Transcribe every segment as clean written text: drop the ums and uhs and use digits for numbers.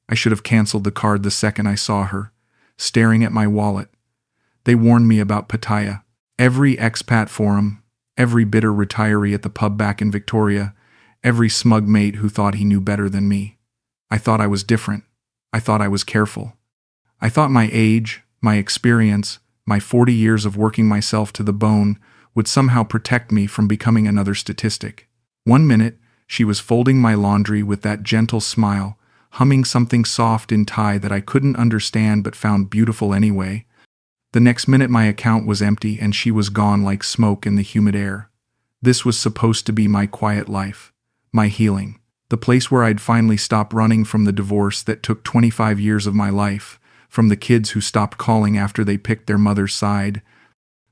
I should have canceled the card the second I saw her, staring at my wallet. They warned me about Pattaya. Every expat forum, every bitter retiree at the pub back in Victoria, every smug mate who thought he knew better than me. I thought I was different. I thought I was careful. I thought my age, my experience, my 40 years of working myself to the bone would somehow protect me from becoming another statistic. One minute, she was folding my laundry with that gentle smile, humming something soft in Thai that I couldn't understand but found beautiful anyway. The next minute my account was empty and she was gone like smoke in the humid air. This was supposed to be my quiet life, my healing, the place where I'd finally stop running from the divorce that took 25 years of my life, from the kids who stopped calling after they picked their mother's side,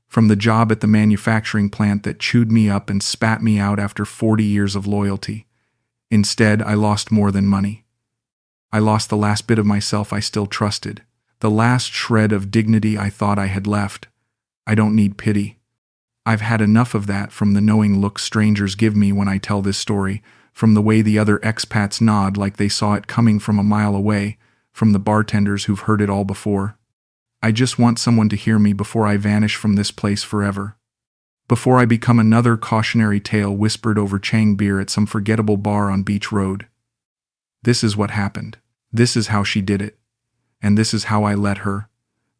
from the job at the manufacturing plant that chewed me up and spat me out after 40 years of loyalty. Instead, I lost more than money. I lost the last bit of myself I still trusted, the last shred of dignity I thought I had left. I don't need pity. I've had enough of that from the knowing look strangers give me when I tell this story, from the way the other expats nod like they saw it coming from a mile away, from the bartenders who've heard it all before. I just want someone to hear me before I vanish from this place forever. Before I become another cautionary tale whispered over Chang beer at some forgettable bar on Beach Road. This is what happened. This is how she did it. And this is how I let her.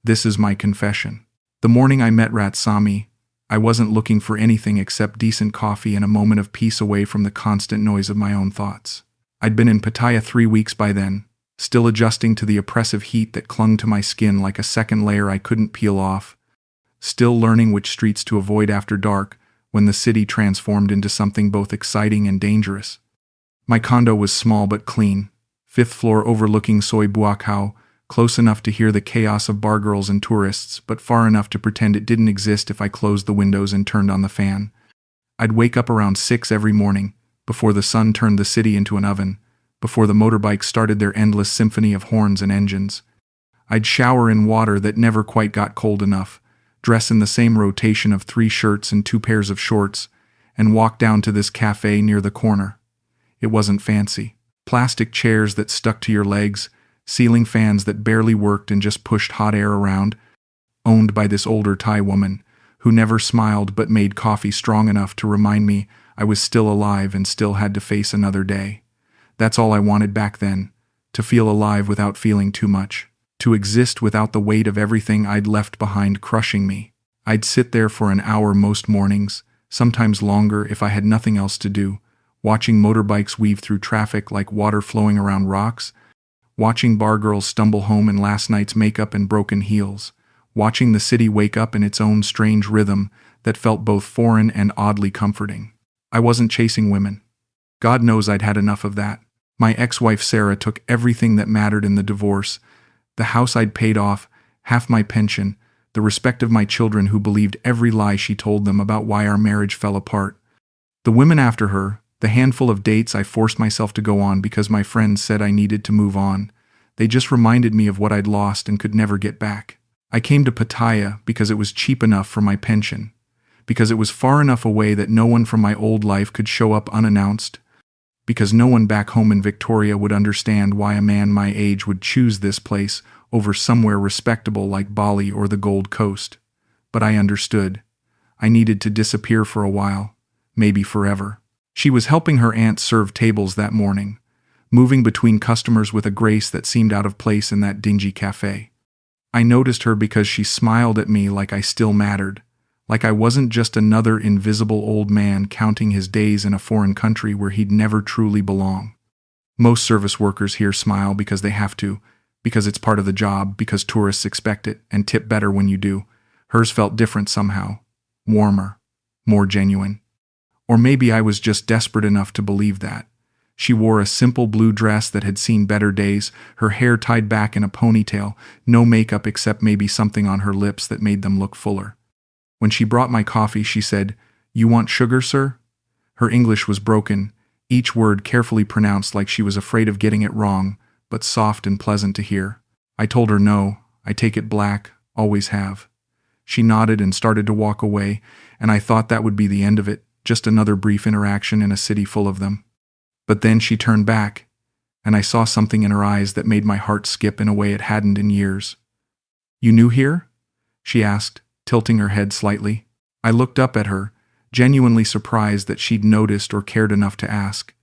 This is my confession. The morning I met Ratsami, I wasn't looking for anything except decent coffee and a moment of peace away from the constant noise of my own thoughts. I'd been in Pattaya 3 weeks by then, still adjusting to the oppressive heat that clung to my skin like a second layer I couldn't peel off, still learning which streets to avoid after dark when the city transformed into something both exciting and dangerous. My condo was small but clean, 5th floor overlooking Soi Buakau, close enough to hear the chaos of bargirls and tourists, but far enough to pretend it didn't exist if I closed the windows and turned on the fan. I'd wake up around 6 every morning, before the sun turned the city into an oven, before the motorbikes started their endless symphony of horns and engines. I'd shower in water that never quite got cold enough, dress in the same rotation of 3 shirts and 2 pairs of shorts, and walk down to this cafe near the corner. It wasn't fancy. Plastic chairs that stuck to your legs, ceiling fans that barely worked and just pushed hot air around, owned by this older Thai woman, who never smiled but made coffee strong enough to remind me I was still alive and still had to face another day. That's all I wanted back then, to feel alive without feeling too much, to exist without the weight of everything I'd left behind crushing me. I'd sit there for an hour most mornings, sometimes longer if I had nothing else to do, watching motorbikes weave through traffic like water flowing around rocks, watching bargirls stumble home in last night's makeup and broken heels, watching the city wake up in its own strange rhythm that felt both foreign and oddly comforting. I wasn't chasing women. God knows I'd had enough of that. My ex-wife Sarah took everything that mattered in the divorce, the house I'd paid off, half my pension, the respect of my children who believed every lie she told them about why our marriage fell apart. The women after her, the handful of dates I forced myself to go on because my friends said I needed to move on, they just reminded me of what I'd lost and could never get back. I came to Pattaya because it was cheap enough for my pension, because it was far enough away that no one from my old life could show up unannounced, because no one back home in Victoria would understand why a man my age would choose this place over somewhere respectable like Bali or the Gold Coast. But I understood. I needed to disappear for a while, maybe forever. She was helping her aunt serve tables that morning, moving between customers with a grace that seemed out of place in that dingy cafe. I noticed her because she smiled at me like I still mattered, like I wasn't just another invisible old man counting his days in a foreign country where he'd never truly belong. Most service workers here smile because they have to, because it's part of the job, because tourists expect it and tip better when you do. Hers felt different somehow, warmer, more genuine. Or maybe I was just desperate enough to believe that. She wore a simple blue dress that had seen better days, her hair tied back in a ponytail, no makeup except maybe something on her lips that made them look fuller. When she brought my coffee, she said, "You want sugar, sir?" Her English was broken, each word carefully pronounced like she was afraid of getting it wrong, but soft and pleasant to hear. I told her no, I take it black, always have. She nodded and started to walk away, and I thought that would be the end of it, just another brief interaction in a city full of them. But then she turned back, and I saw something in her eyes that made my heart skip in a way it hadn't in years. "You new here?" she asked, tilting her head slightly. I looked up at her, genuinely surprised that she'd noticed or cared enough to ask.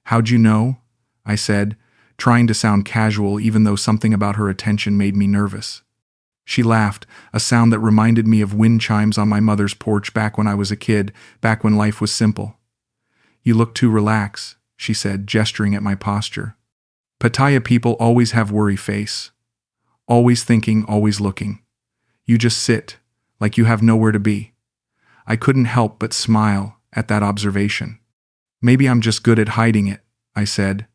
"How'd you know?" I said, trying to sound casual even though something about her attention made me nervous. She laughed, a sound that reminded me of wind chimes on my mother's porch back when I was a kid, back when life was simple. "You look too relaxed," she said, gesturing at my posture. "Pattaya people always have worry face. Always thinking, always looking. You just sit, like you have nowhere to be." I couldn't help but smile at that observation. "Maybe I'm just good at hiding it," I said.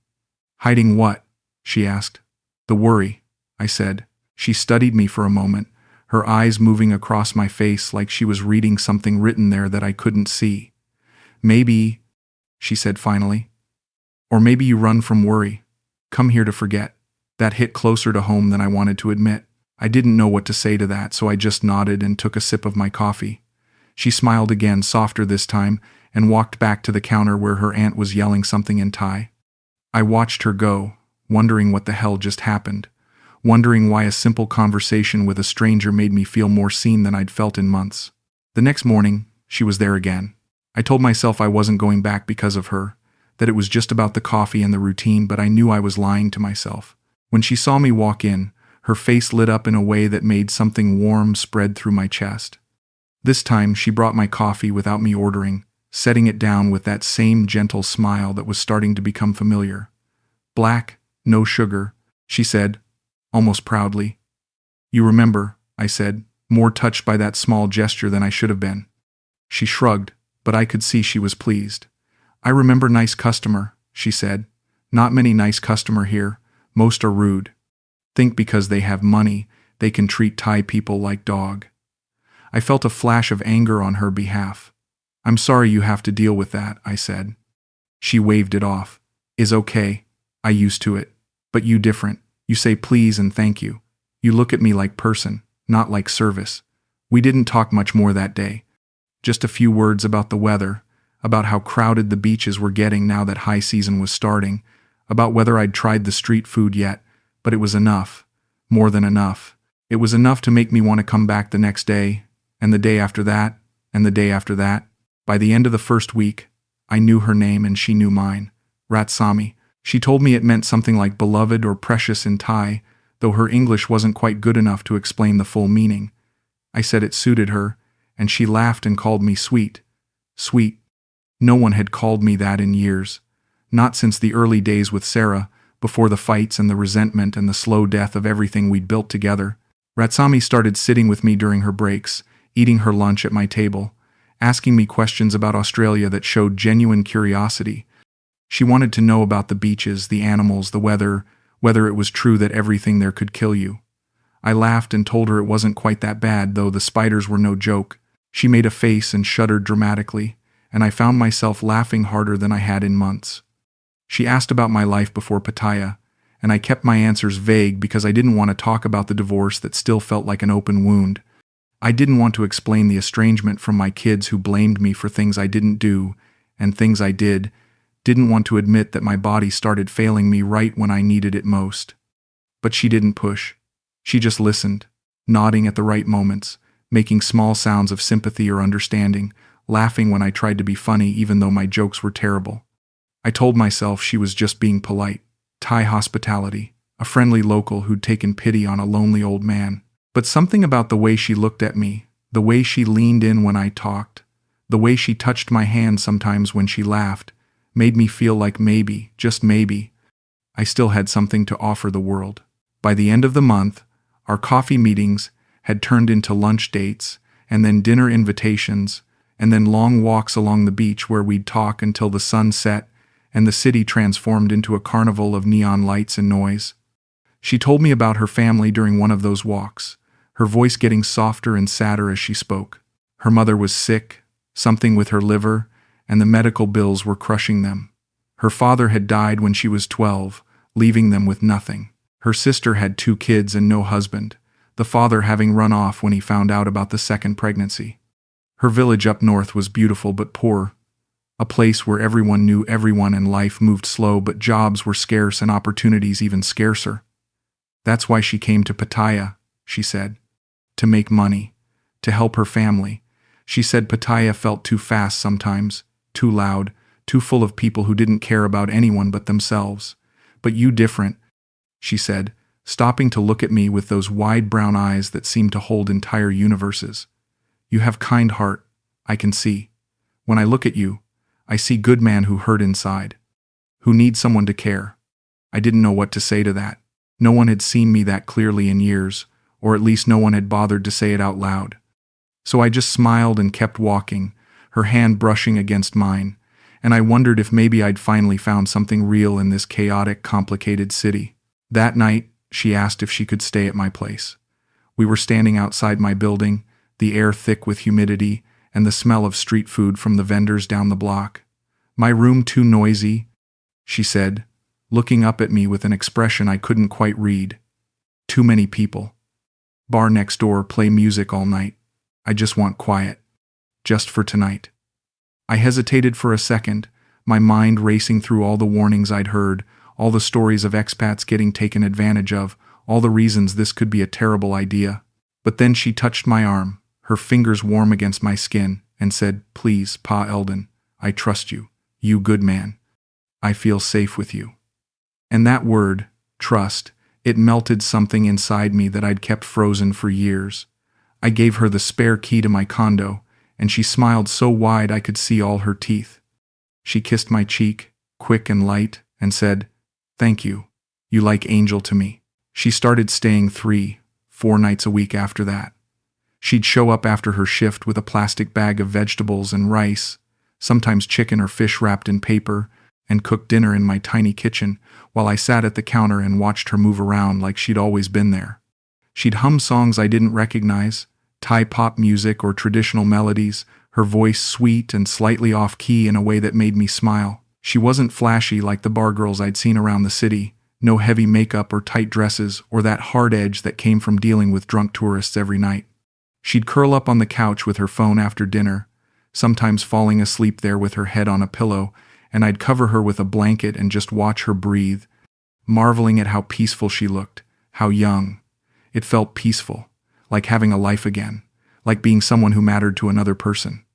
"Hiding what?" she asked. "The worry," I said. She studied me for a moment, her eyes moving across my face like she was reading something written there that I couldn't see. "Maybe," she said finally. "Or maybe you run from worry. Come here to forget." That hit closer to home than I wanted to admit. I didn't know what to say to that, so I just nodded and took a sip of my coffee. She smiled again, softer this time, and walked back to the counter where her aunt was yelling something in Thai. I watched her go, wondering what the hell just happened, wondering why a simple conversation with a stranger made me feel more seen than I'd felt in months. The next morning, she was there again. I told myself I wasn't going back because of her, that it was just about the coffee and the routine, but I knew I was lying to myself. When she saw me walk in, her face lit up in a way that made something warm spread through my chest. This time, she brought my coffee without me ordering, setting it down with that same gentle smile that was starting to become familiar. "Black, no sugar," she said, almost proudly. "You remember," I said, more touched by that small gesture than I should have been. She shrugged, but I could see she was pleased. "I remember nice customer," she said. "Not many nice customer here. Most are rude. Think because they have money, they can treat Thai people like dog." I felt a flash of anger on her behalf. "I'm sorry you have to deal with that," I said. She waved it off. "Is okay. I used to it. But you different. You say please and thank you. You look at me like person, not like service." We didn't talk much more that day. Just a few words about the weather, about how crowded the beaches were getting now that high season was starting, about whether I'd tried the street food yet, but it was enough. More than enough. It was enough to make me want to come back the next day, and the day after that, and the day after that. By the end of the first week, I knew her name and she knew mine. Ratsami. She told me it meant something like beloved or precious in Thai, though her English wasn't quite good enough to explain the full meaning. I said it suited her, and she laughed and called me sweet. Sweet. No one had called me that in years. Not since the early days with Sarah, before the fights and the resentment and the slow death of everything we'd built together. Ratsami started sitting with me during her breaks, eating her lunch at my table, asking me questions about Australia that showed genuine curiosity. She wanted to know about the beaches, the animals, the weather, whether it was true that everything there could kill you. I laughed and told her it wasn't quite that bad, though the spiders were no joke. She made a face and shuddered dramatically, and I found myself laughing harder than I had in months. She asked about my life before Pattaya, and I kept my answers vague because I didn't want to talk about the divorce that still felt like an open wound. I didn't want to explain the estrangement from my kids who blamed me for things I didn't do, and things I did. Didn't want to admit that my body started failing me right when I needed it most. But she didn't push. She just listened, nodding at the right moments, making small sounds of sympathy or understanding, laughing when I tried to be funny even though my jokes were terrible. I told myself she was just being polite. Thai hospitality, a friendly local who'd taken pity on a lonely old man. But something about the way she looked at me, the way she leaned in when I talked, the way she touched my hand sometimes when she laughed, made me feel like maybe, just maybe, I still had something to offer the world. By the end of the month, our coffee meetings had turned into lunch dates, and then dinner invitations, and then long walks along the beach where we'd talk until the sun set and the city transformed into a carnival of neon lights and noise. She told me about her family during one of those walks, her voice getting softer and sadder as she spoke. Her mother was sick, something with her liver, and the medical bills were crushing them. Her father had died when she was 12, leaving them with nothing. Her sister had 2 kids and no husband, the father having run off when he found out about the second pregnancy. Her village up north was beautiful but poor. A place where everyone knew everyone and life moved slow, but jobs were scarce and opportunities even scarcer. That's why she came to Pattaya, she said. To make money. To help her family. She said Pattaya felt too fast sometimes, too loud, too full of people who didn't care about anyone but themselves. But you different, she said, stopping to look at me with those wide brown eyes that seemed to hold entire universes. You have kind heart, I can see. When I look at you, I see good man who hurt inside, who needs someone to care. I didn't know what to say to that. No one had seen me that clearly in years, or at least no one had bothered to say it out loud. So I just smiled and kept walking, her hand brushing against mine, and I wondered if maybe I'd finally found something real in this chaotic, complicated city. That night, she asked if she could stay at my place. We were standing outside my building, the air thick with humidity, and the smell of street food from the vendors down the block. My room too noisy, she said, looking up at me with an expression I couldn't quite read. Too many people. Bar next door, play music all night. I just want quiet. Just for tonight. I hesitated for a second, my mind racing through all the warnings I'd heard, all the stories of expats getting taken advantage of, all the reasons this could be a terrible idea. But then she touched my arm, her fingers warm against my skin, and said, "Please, Pa Eldon, I trust you. You good man. I feel safe with you." And that word, trust, it melted something inside me that I'd kept frozen for years. I gave her the spare key to my condo, and she smiled so wide I could see all her teeth. She kissed my cheek, quick and light, and said, "Thank you. You like Angel to me." She started staying 3-4 nights a week after that. She'd show up after her shift with a plastic bag of vegetables and rice, sometimes chicken or fish wrapped in paper, and cook dinner in my tiny kitchen while I sat at the counter and watched her move around like she'd always been there. She'd hum songs I didn't recognize, Thai pop music or traditional melodies, her voice sweet and slightly off-key in a way that made me smile. She wasn't flashy like the bar girls I'd seen around the city, no heavy makeup or tight dresses or that hard edge that came from dealing with drunk tourists every night. She'd curl up on the couch with her phone after dinner, sometimes falling asleep there with her head on a pillow, and I'd cover her with a blanket and just watch her breathe, marveling at how peaceful she looked, how young. It felt peaceful, like having a life again, like being someone who mattered to another person.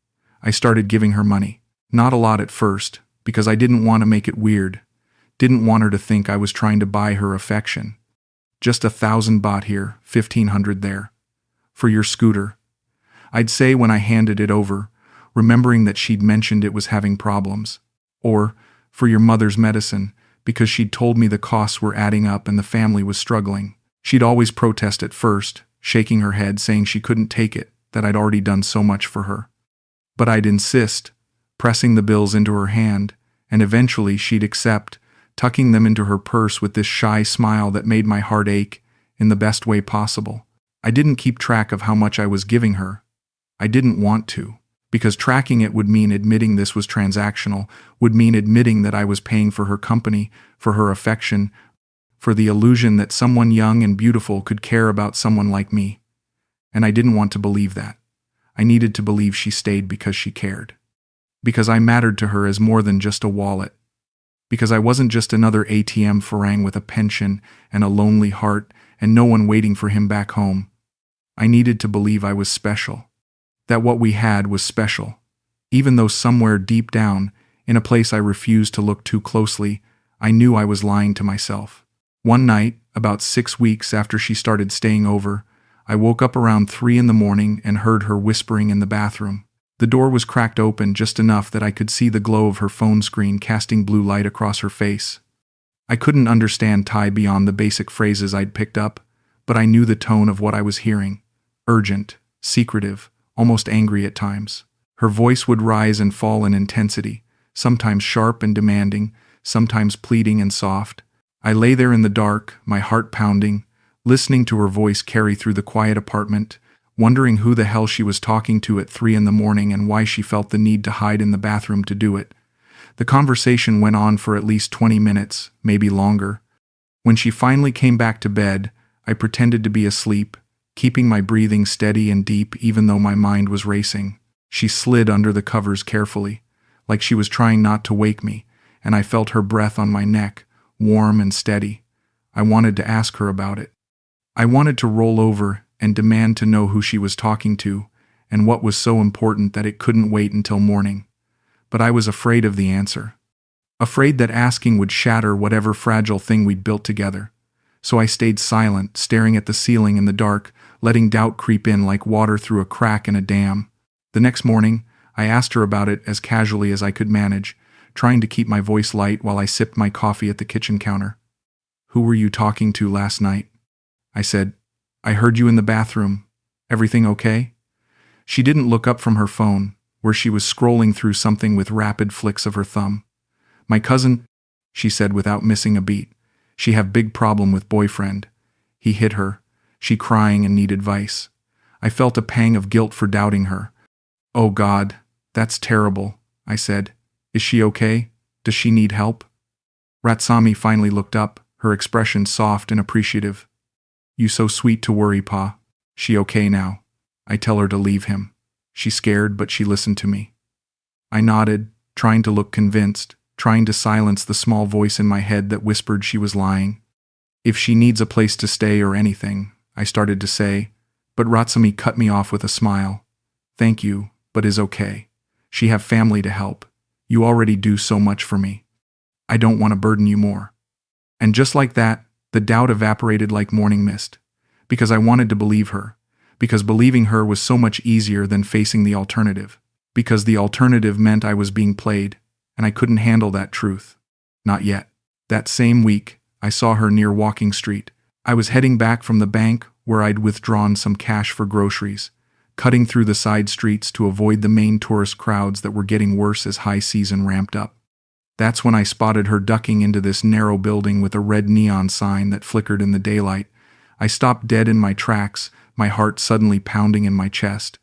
I started giving her money. Not a lot at first, because I didn't want to make it weird. Didn't want her to think I was trying to buy her affection. Just 1,000 baht here, 1,500 there. For your scooter. I'd say when I handed it over, remembering that she'd mentioned it was having problems. Or, for your mother's medicine, because she'd told me the costs were adding up and the family was struggling. She'd always protest at first, shaking her head saying she couldn't take it, that I'd already done so much for her. But I'd insist, pressing the bills into her hand, and eventually she'd accept, tucking them into her purse with this shy smile that made my heart ache, in the best way possible. I didn't keep track of how much I was giving her. I didn't want to, because tracking it would mean admitting this was transactional, would mean admitting that I was paying for her company, for her affection, for the illusion that someone young and beautiful could care about someone like me. And I didn't want to believe that. I needed to believe she stayed because she cared. Because I mattered to her as more than just a wallet. Because I wasn't just another ATM farang with a pension and a lonely heart and no one waiting for him back home. I needed to believe I was special. That what we had was special. Even though somewhere deep down, in a place I refused to look too closely, I knew I was lying to myself. One night, about 6 weeks after she started staying over, I woke up around 3 in the morning and heard her whispering in the bathroom. The door was cracked open just enough that I could see the glow of her phone screen casting blue light across her face. I couldn't understand Thai beyond the basic phrases I'd picked up, but I knew the tone of what I was hearing. Urgent, secretive, almost angry at times. Her voice would rise and fall in intensity, sometimes sharp and demanding, sometimes pleading and soft. I lay there in the dark, my heart pounding, listening to her voice carry through the quiet apartment, wondering who the hell she was talking to at 3 in the morning and why she felt the need to hide in the bathroom to do it. The conversation went on for at least 20 minutes, maybe longer. When she finally came back to bed, I pretended to be asleep, keeping my breathing steady and deep even though my mind was racing. She slid under the covers carefully, like she was trying not to wake me, and I felt her breath on my neck, warm and steady. I wanted to ask her about it. I wanted to roll over and demand to know who she was talking to, and what was so important that it couldn't wait until morning. But I was afraid of the answer. Afraid that asking would shatter whatever fragile thing we'd built together. So I stayed silent, staring at the ceiling in the dark, letting doubt creep in like water through a crack in a dam. The next morning, I asked her about it as casually as I could manage, trying to keep my voice light while I sipped my coffee at the kitchen counter. "Who were you talking to last night?" I said. "I heard you in the bathroom. Everything okay?" She didn't look up from her phone, where she was scrolling through something with rapid flicks of her thumb. "My cousin," she said without missing a beat. "She have big problem with boyfriend. He hit her. She crying and need advice." I felt a pang of guilt for doubting her. "Oh God, that's terrible," I said. "Is she okay? Does she need help?" Ratsami finally looked up, her expression soft and appreciative. "You so sweet to worry, Pa. She okay now?" I tell her to leave him. She scared, but she listened to me. I nodded, trying to look convinced, trying to silence the small voice in my head that whispered she was lying. "If she needs a place to stay or anything," I started to say, but Ratsami cut me off with a smile. "Thank you, but is okay. She have family to help. You already do so much for me. I don't want to burden you more." And just like that, the doubt evaporated like morning mist. Because I wanted to believe her. Because believing her was so much easier than facing the alternative. Because the alternative meant I was being played, and I couldn't handle that truth. Not yet. That same week, I saw her near Walking Street. I was heading back from the bank where I'd withdrawn some cash for groceries, cutting through the side streets to avoid the main tourist crowds that were getting worse as high season ramped up. That's when I spotted her ducking into this narrow building with a red neon sign that flickered in the daylight. I stopped dead in my tracks, my heart suddenly pounding in my chest.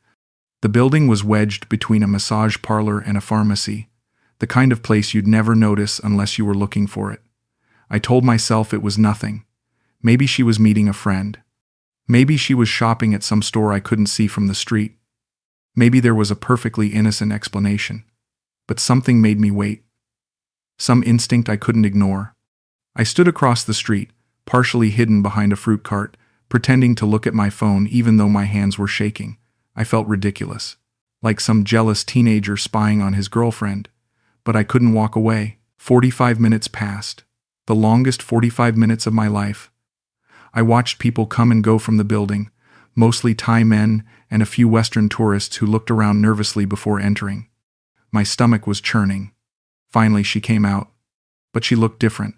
The building was wedged between a massage parlor and a pharmacy, the kind of place you'd never notice unless you were looking for it. I told myself it was nothing. Maybe she was meeting a friend. Maybe she was shopping at some store I couldn't see from the street. Maybe there was a perfectly innocent explanation. But something made me wait. Some instinct I couldn't ignore. I stood across the street, partially hidden behind a fruit cart, pretending to look at my phone even though my hands were shaking. I felt ridiculous, like some jealous teenager spying on his girlfriend. But I couldn't walk away. 45 minutes passed. The longest 45 minutes of my life. I watched people come and go from the building, mostly Thai men and a few Western tourists who looked around nervously before entering. My stomach was churning. Finally, she came out. But she looked different.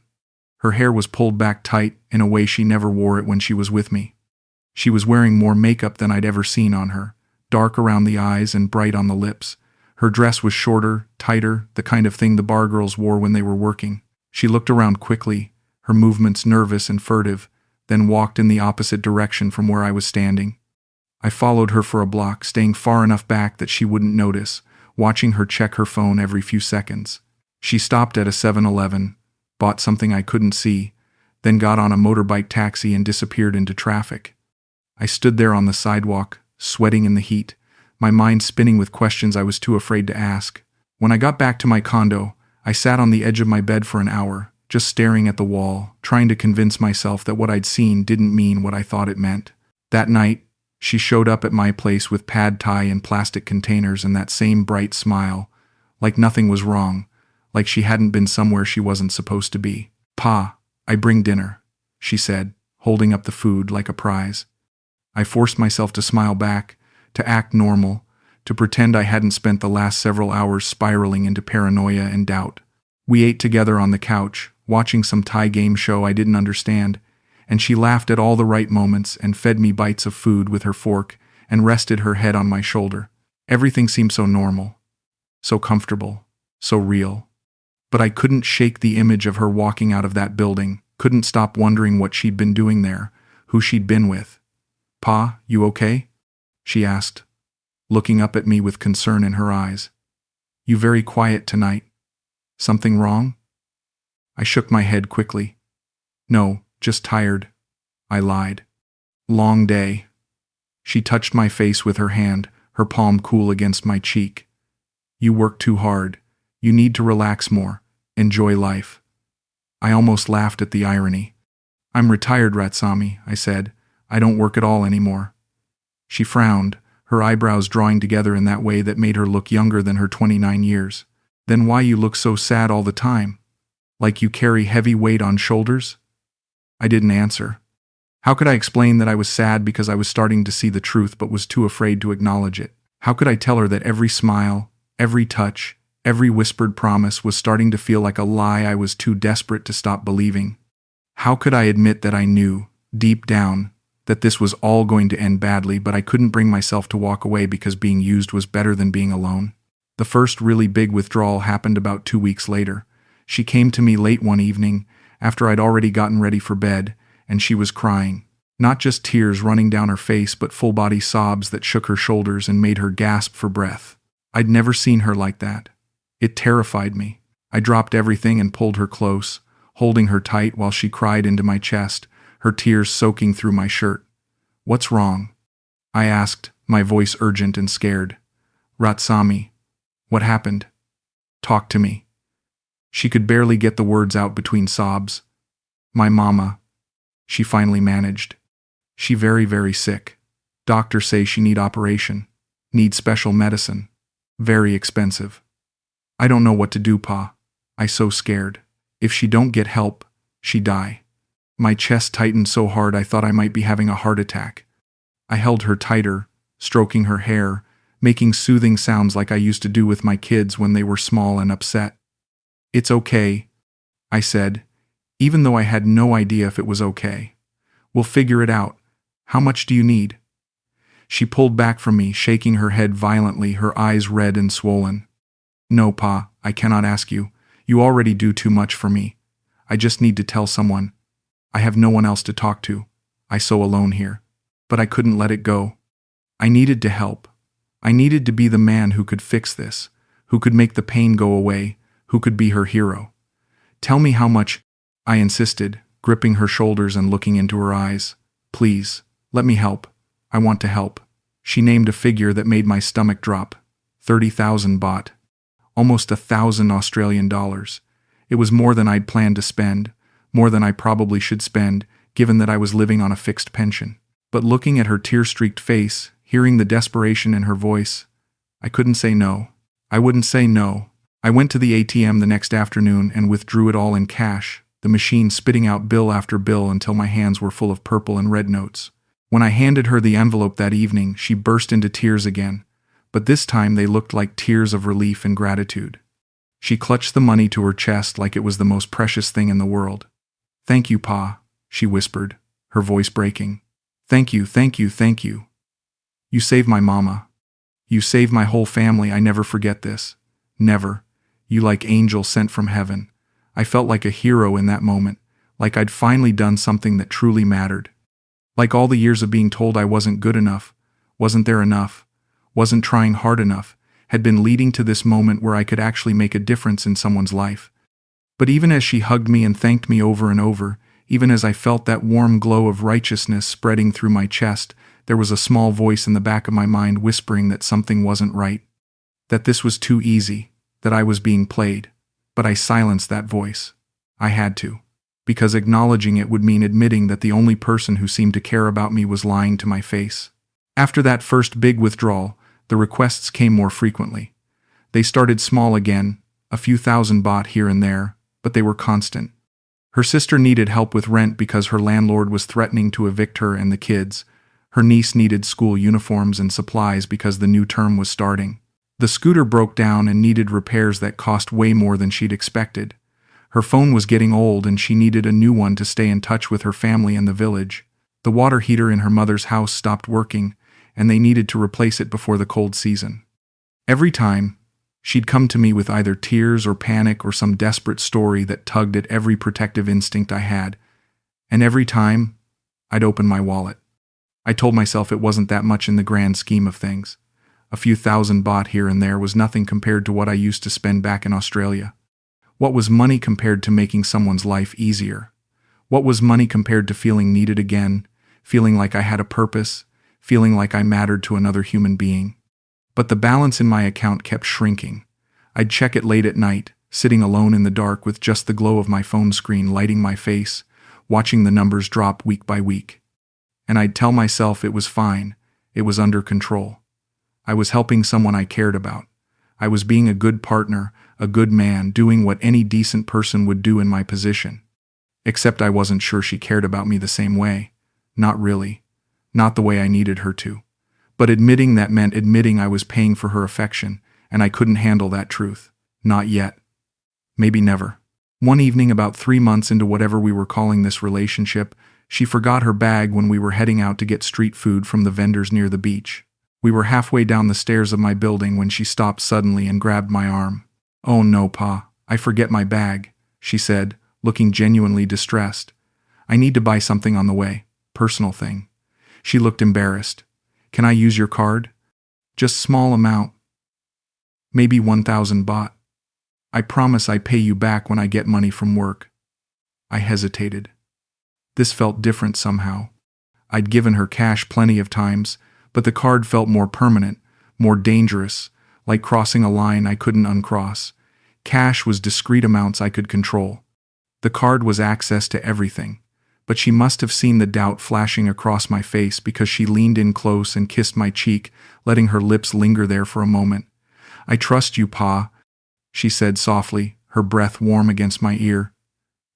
Her hair was pulled back tight in a way she never wore it when she was with me. She was wearing more makeup than I'd ever seen on her, dark around the eyes and bright on the lips. Her dress was shorter, tighter, the kind of thing the bar girls wore when they were working. She looked around quickly, her movements nervous and furtive, then walked in the opposite direction from where I was standing. I followed her for a block, staying far enough back that she wouldn't notice, watching her check her phone every few seconds. She stopped at a 7-Eleven, bought something I couldn't see, then got on a motorbike taxi and disappeared into traffic. I stood there on the sidewalk, sweating in the heat, my mind spinning with questions I was too afraid to ask. When I got back to my condo, I sat on the edge of my bed for an hour, just staring at the wall, trying to convince myself that what I'd seen didn't mean what I thought it meant. That night, she showed up at my place with pad thai in plastic containers and that same bright smile, like nothing was wrong, like she hadn't been somewhere she wasn't supposed to be. "Pa, I bring dinner," she said, holding up the food like a prize. I forced myself to smile back, to act normal, to pretend I hadn't spent the last several hours spiraling into paranoia and doubt. We ate together on the couch, watching some Thai game show I didn't understand, and she laughed at all the right moments and fed me bites of food with her fork and rested her head on my shoulder. Everything seemed so normal, so comfortable, so real. But I couldn't shake the image of her walking out of that building, couldn't stop wondering what she'd been doing there, who she'd been with. "Pa, you okay?" she asked, looking up at me with concern in her eyes. "You very quiet tonight. Something wrong?" I shook my head quickly. "No, just tired," I lied. "Long day." She touched my face with her hand, her palm cool against my cheek. "You work too hard. You need to relax more. Enjoy life. I almost laughed at the irony. I'm retired, Ratsami, I said. I don't work at all anymore. She frowned, her eyebrows drawing together in that way that made her look younger than her 29 years. Then why you look so sad all the time? Like you carry heavy weight on shoulders? I didn't answer. How could I explain that I was sad because I was starting to see the truth but was too afraid to acknowledge it? How could I tell her that every smile, every touch, every whispered promise was starting to feel like a lie I was too desperate to stop believing? How could I admit that I knew, deep down, that this was all going to end badly, but I couldn't bring myself to walk away because being used was better than being alone? The first really big withdrawal happened about 2 weeks later. She came to me late one evening, after I'd already gotten ready for bed, and she was crying. Not just tears running down her face, but full-body sobs that shook her shoulders and made her gasp for breath. I'd never seen her like that. It terrified me. I dropped everything and pulled her close, holding her tight while she cried into my chest, her tears soaking through my shirt. "What's wrong?" I asked, my voice urgent and scared. "Ratsami, what happened? Talk to me." She could barely get the words out between sobs. "My mama," she finally managed. "She very sick. Doctors say she need operation. Need special medicine. Very expensive. I don't know what to do, Pa. I so scared. If she don't get help, she die." My chest tightened so hard I thought I might be having a heart attack. I held her tighter, stroking her hair, making soothing sounds like I used to do with my kids when they were small and upset. "It's okay," I said, even though I had no idea if it was okay. "We'll figure it out. How much do you need?" She pulled back from me, shaking her head violently, her eyes red and swollen. "No, Pa, I cannot ask you. You already do too much for me. I just need to tell someone. I have no one else to talk to. I'm so alone here." But I couldn't let it go. I needed to help. I needed to be the man who could fix this, who could make the pain go away, who could be her hero. "Tell me how much," I insisted, gripping her shoulders and looking into her eyes. "Please, let me help. I want to help." She named a figure that made my stomach drop. 30,000 baht. Almost 1,000 Australian dollars. It was more than I'd planned to spend, more than I probably should spend, given that I was living on a fixed pension. But looking at her tear-streaked face, hearing the desperation in her voice, I couldn't say no. I wouldn't say no. I went to the ATM the next afternoon and withdrew it all in cash, the machine spitting out bill after bill until my hands were full of purple and red notes. When I handed her the envelope that evening, she burst into tears again, but this time they looked like tears of relief and gratitude. She clutched the money to her chest like it was the most precious thing in the world. "Thank you, Pa," she whispered, her voice breaking. "Thank you, thank you, thank you. You saved my mama. You saved my whole family. I never forget this. Never. You like angel sent from heaven." I felt like a hero in that moment, like I'd finally done something that truly mattered. Like all the years of being told I wasn't good enough, wasn't there enough, wasn't trying hard enough, had been leading to this moment where I could actually make a difference in someone's life. But even as she hugged me and thanked me over and over, even as I felt that warm glow of righteousness spreading through my chest, there was a small voice in the back of my mind whispering that something wasn't right, that this was too easy, that I was being played. But I silenced that voice. I had to, because acknowledging it would mean admitting that the only person who seemed to care about me was lying to my face. After that first big withdrawal, the requests came more frequently. They started small again, a few thousand baht here and there, but they were constant. Her sister needed help with rent because her landlord was threatening to evict her and the kids. Her niece needed school uniforms and supplies because the new term was starting. The scooter broke down and needed repairs that cost way more than she'd expected. Her phone was getting old and she needed a new one to stay in touch with her family and the village. The water heater in her mother's house stopped working, and they needed to replace it before the cold season. Every time, she'd come to me with either tears or panic or some desperate story that tugged at every protective instinct I had. And every time, I'd open my wallet. I told myself it wasn't that much in the grand scheme of things. A few thousand baht here and there was nothing compared to what I used to spend back in Australia. What was money compared to making someone's life easier? What was money compared to feeling needed again, feeling like I had a purpose, feeling like I mattered to another human being? But the balance in my account kept shrinking. I'd check it late at night, sitting alone in the dark with just the glow of my phone screen lighting my face, watching the numbers drop week by week. And I'd tell myself it was fine, it was under control. I was helping someone I cared about. I was being a good partner, a good man, doing what any decent person would do in my position. Except I wasn't sure she cared about me the same way. Not really. Not the way I needed her to. But admitting that meant admitting I was paying for her affection, and I couldn't handle that truth. Not yet. Maybe never. One evening, about 3 months into whatever we were calling this relationship, she forgot her bag when we were heading out to get street food from the vendors near the beach. We were halfway down the stairs of my building when she stopped suddenly and grabbed my arm. "Oh no, Pa, I forget my bag," she said, looking genuinely distressed. "I need to buy something on the way. Personal thing." She looked embarrassed. "Can I use your card?" "Just small amount. Maybe 1,000 baht. I promise I pay you back when I get money from work." I hesitated. This felt different somehow. I'd given her cash plenty of times, but the card felt more permanent, more dangerous, like crossing a line I couldn't uncross. Cash was discrete amounts I could control. The card was access to everything, but she must have seen the doubt flashing across my face because she leaned in close and kissed my cheek, letting her lips linger there for a moment. "I trust you, Pa," she said softly, her breath warm against my ear.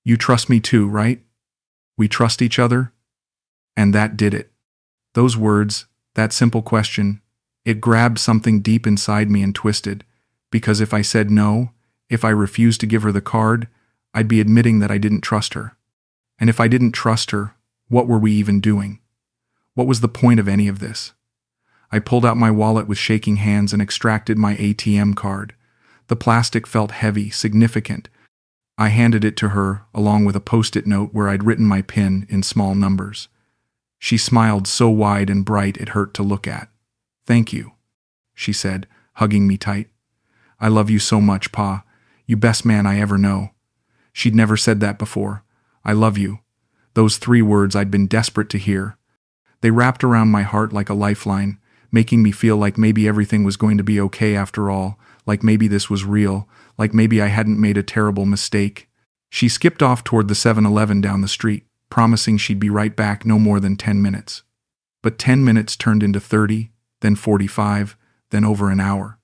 "You trust me too, right? We trust each other?" And that did it. Those words, that simple question, it grabbed something deep inside me and twisted, because if I said no, if I refused to give her the card, I'd be admitting that I didn't trust her. And if I didn't trust her, what were we even doing? What was the point of any of this? I pulled out my wallet with shaking hands and extracted my ATM card. The plastic felt heavy, significant. I handed it to her, along with a post-it note where I'd written my PIN in small numbers. She smiled so wide and bright it hurt to look at. "Thank you," she said, hugging me tight. "I love you so much, Pa. You best man I ever know." She'd never said that before. "I love you." Those 3 words I'd been desperate to hear. They wrapped around my heart like a lifeline, making me feel like maybe everything was going to be okay after all, like maybe this was real, like maybe I hadn't made a terrible mistake. She skipped off toward the 7-Eleven down the street, promising she'd be right back no more than 10 minutes. But 10 minutes turned into 30, then 45, then over an hour.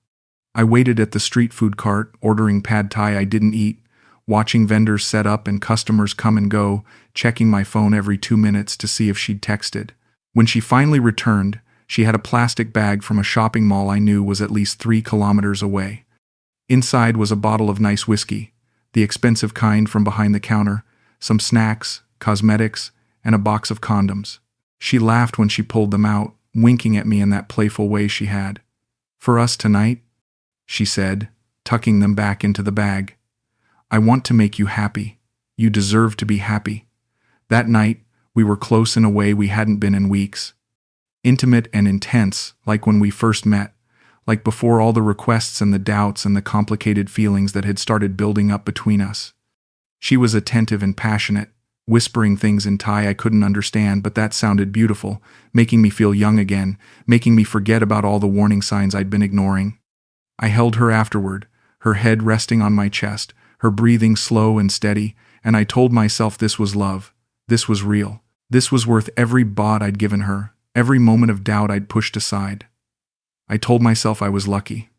I waited at the street food cart, ordering pad thai I didn't eat, watching vendors set up and customers come and go, checking my phone every 2 minutes to see if she'd texted. When she finally returned, she had a plastic bag from a shopping mall I knew was at least 3 kilometers away. Inside was a bottle of nice whiskey, the expensive kind from behind the counter, some snacks, cosmetics, and a box of condoms. She laughed when she pulled them out, winking at me in that playful way she had. "For us tonight," she said, tucking them back into the bag. "I want to make you happy. You deserve to be happy." That night, we were close in a way we hadn't been in weeks. Intimate and intense, like when we first met, like before all the requests and the doubts and the complicated feelings that had started building up between us. She was attentive and passionate, whispering things in Thai I couldn't understand, but that sounded beautiful, making me feel young again, making me forget about all the warning signs I'd been ignoring. I held her afterward, her head resting on my chest, her breathing slow and steady, and I told myself this was love. This was real. This was worth every baht I'd given her, every moment of doubt I'd pushed aside. I told myself I was lucky.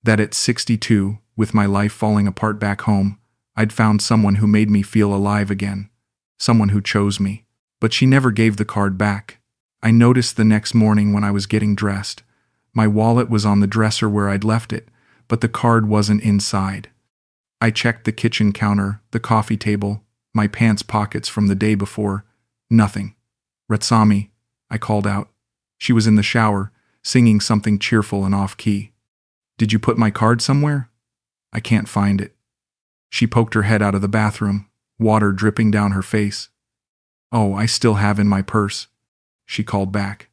That at 62, with my life falling apart back home, I'd found someone who made me feel alive again. Someone who chose me. But she never gave the card back. I noticed the next morning when I was getting dressed. My wallet was on the dresser where I'd left it, but the card wasn't inside. I checked the kitchen counter, the coffee table, my pants pockets from the day before. Nothing. "Ratsami," I called out. She was in the shower, singing something cheerful and off-key. "Did you put my card somewhere?" "I can't find it." She poked her head out of the bathroom, water dripping down her face. "Oh, I still have in my purse," she called back.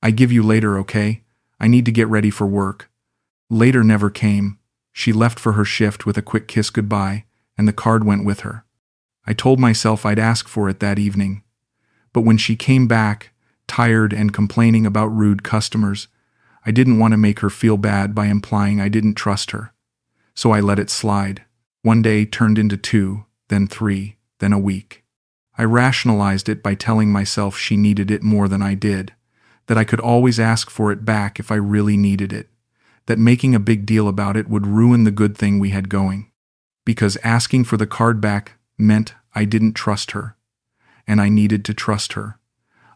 "I give you later, okay? I need to get ready for work." Later never came. She left for her shift with a quick kiss goodbye, and the card went with her. I told myself I'd ask for it that evening. But when she came back, tired and complaining about rude customers, I didn't want to make her feel bad by implying I didn't trust her. So I let it slide. One day turned into 2, then 3, then a week. I rationalized it by telling myself she needed it more than I did, that I could always ask for it back if I really needed it, that making a big deal about it would ruin the good thing we had going. Because asking for the card back meant I didn't trust her, and I needed to trust her.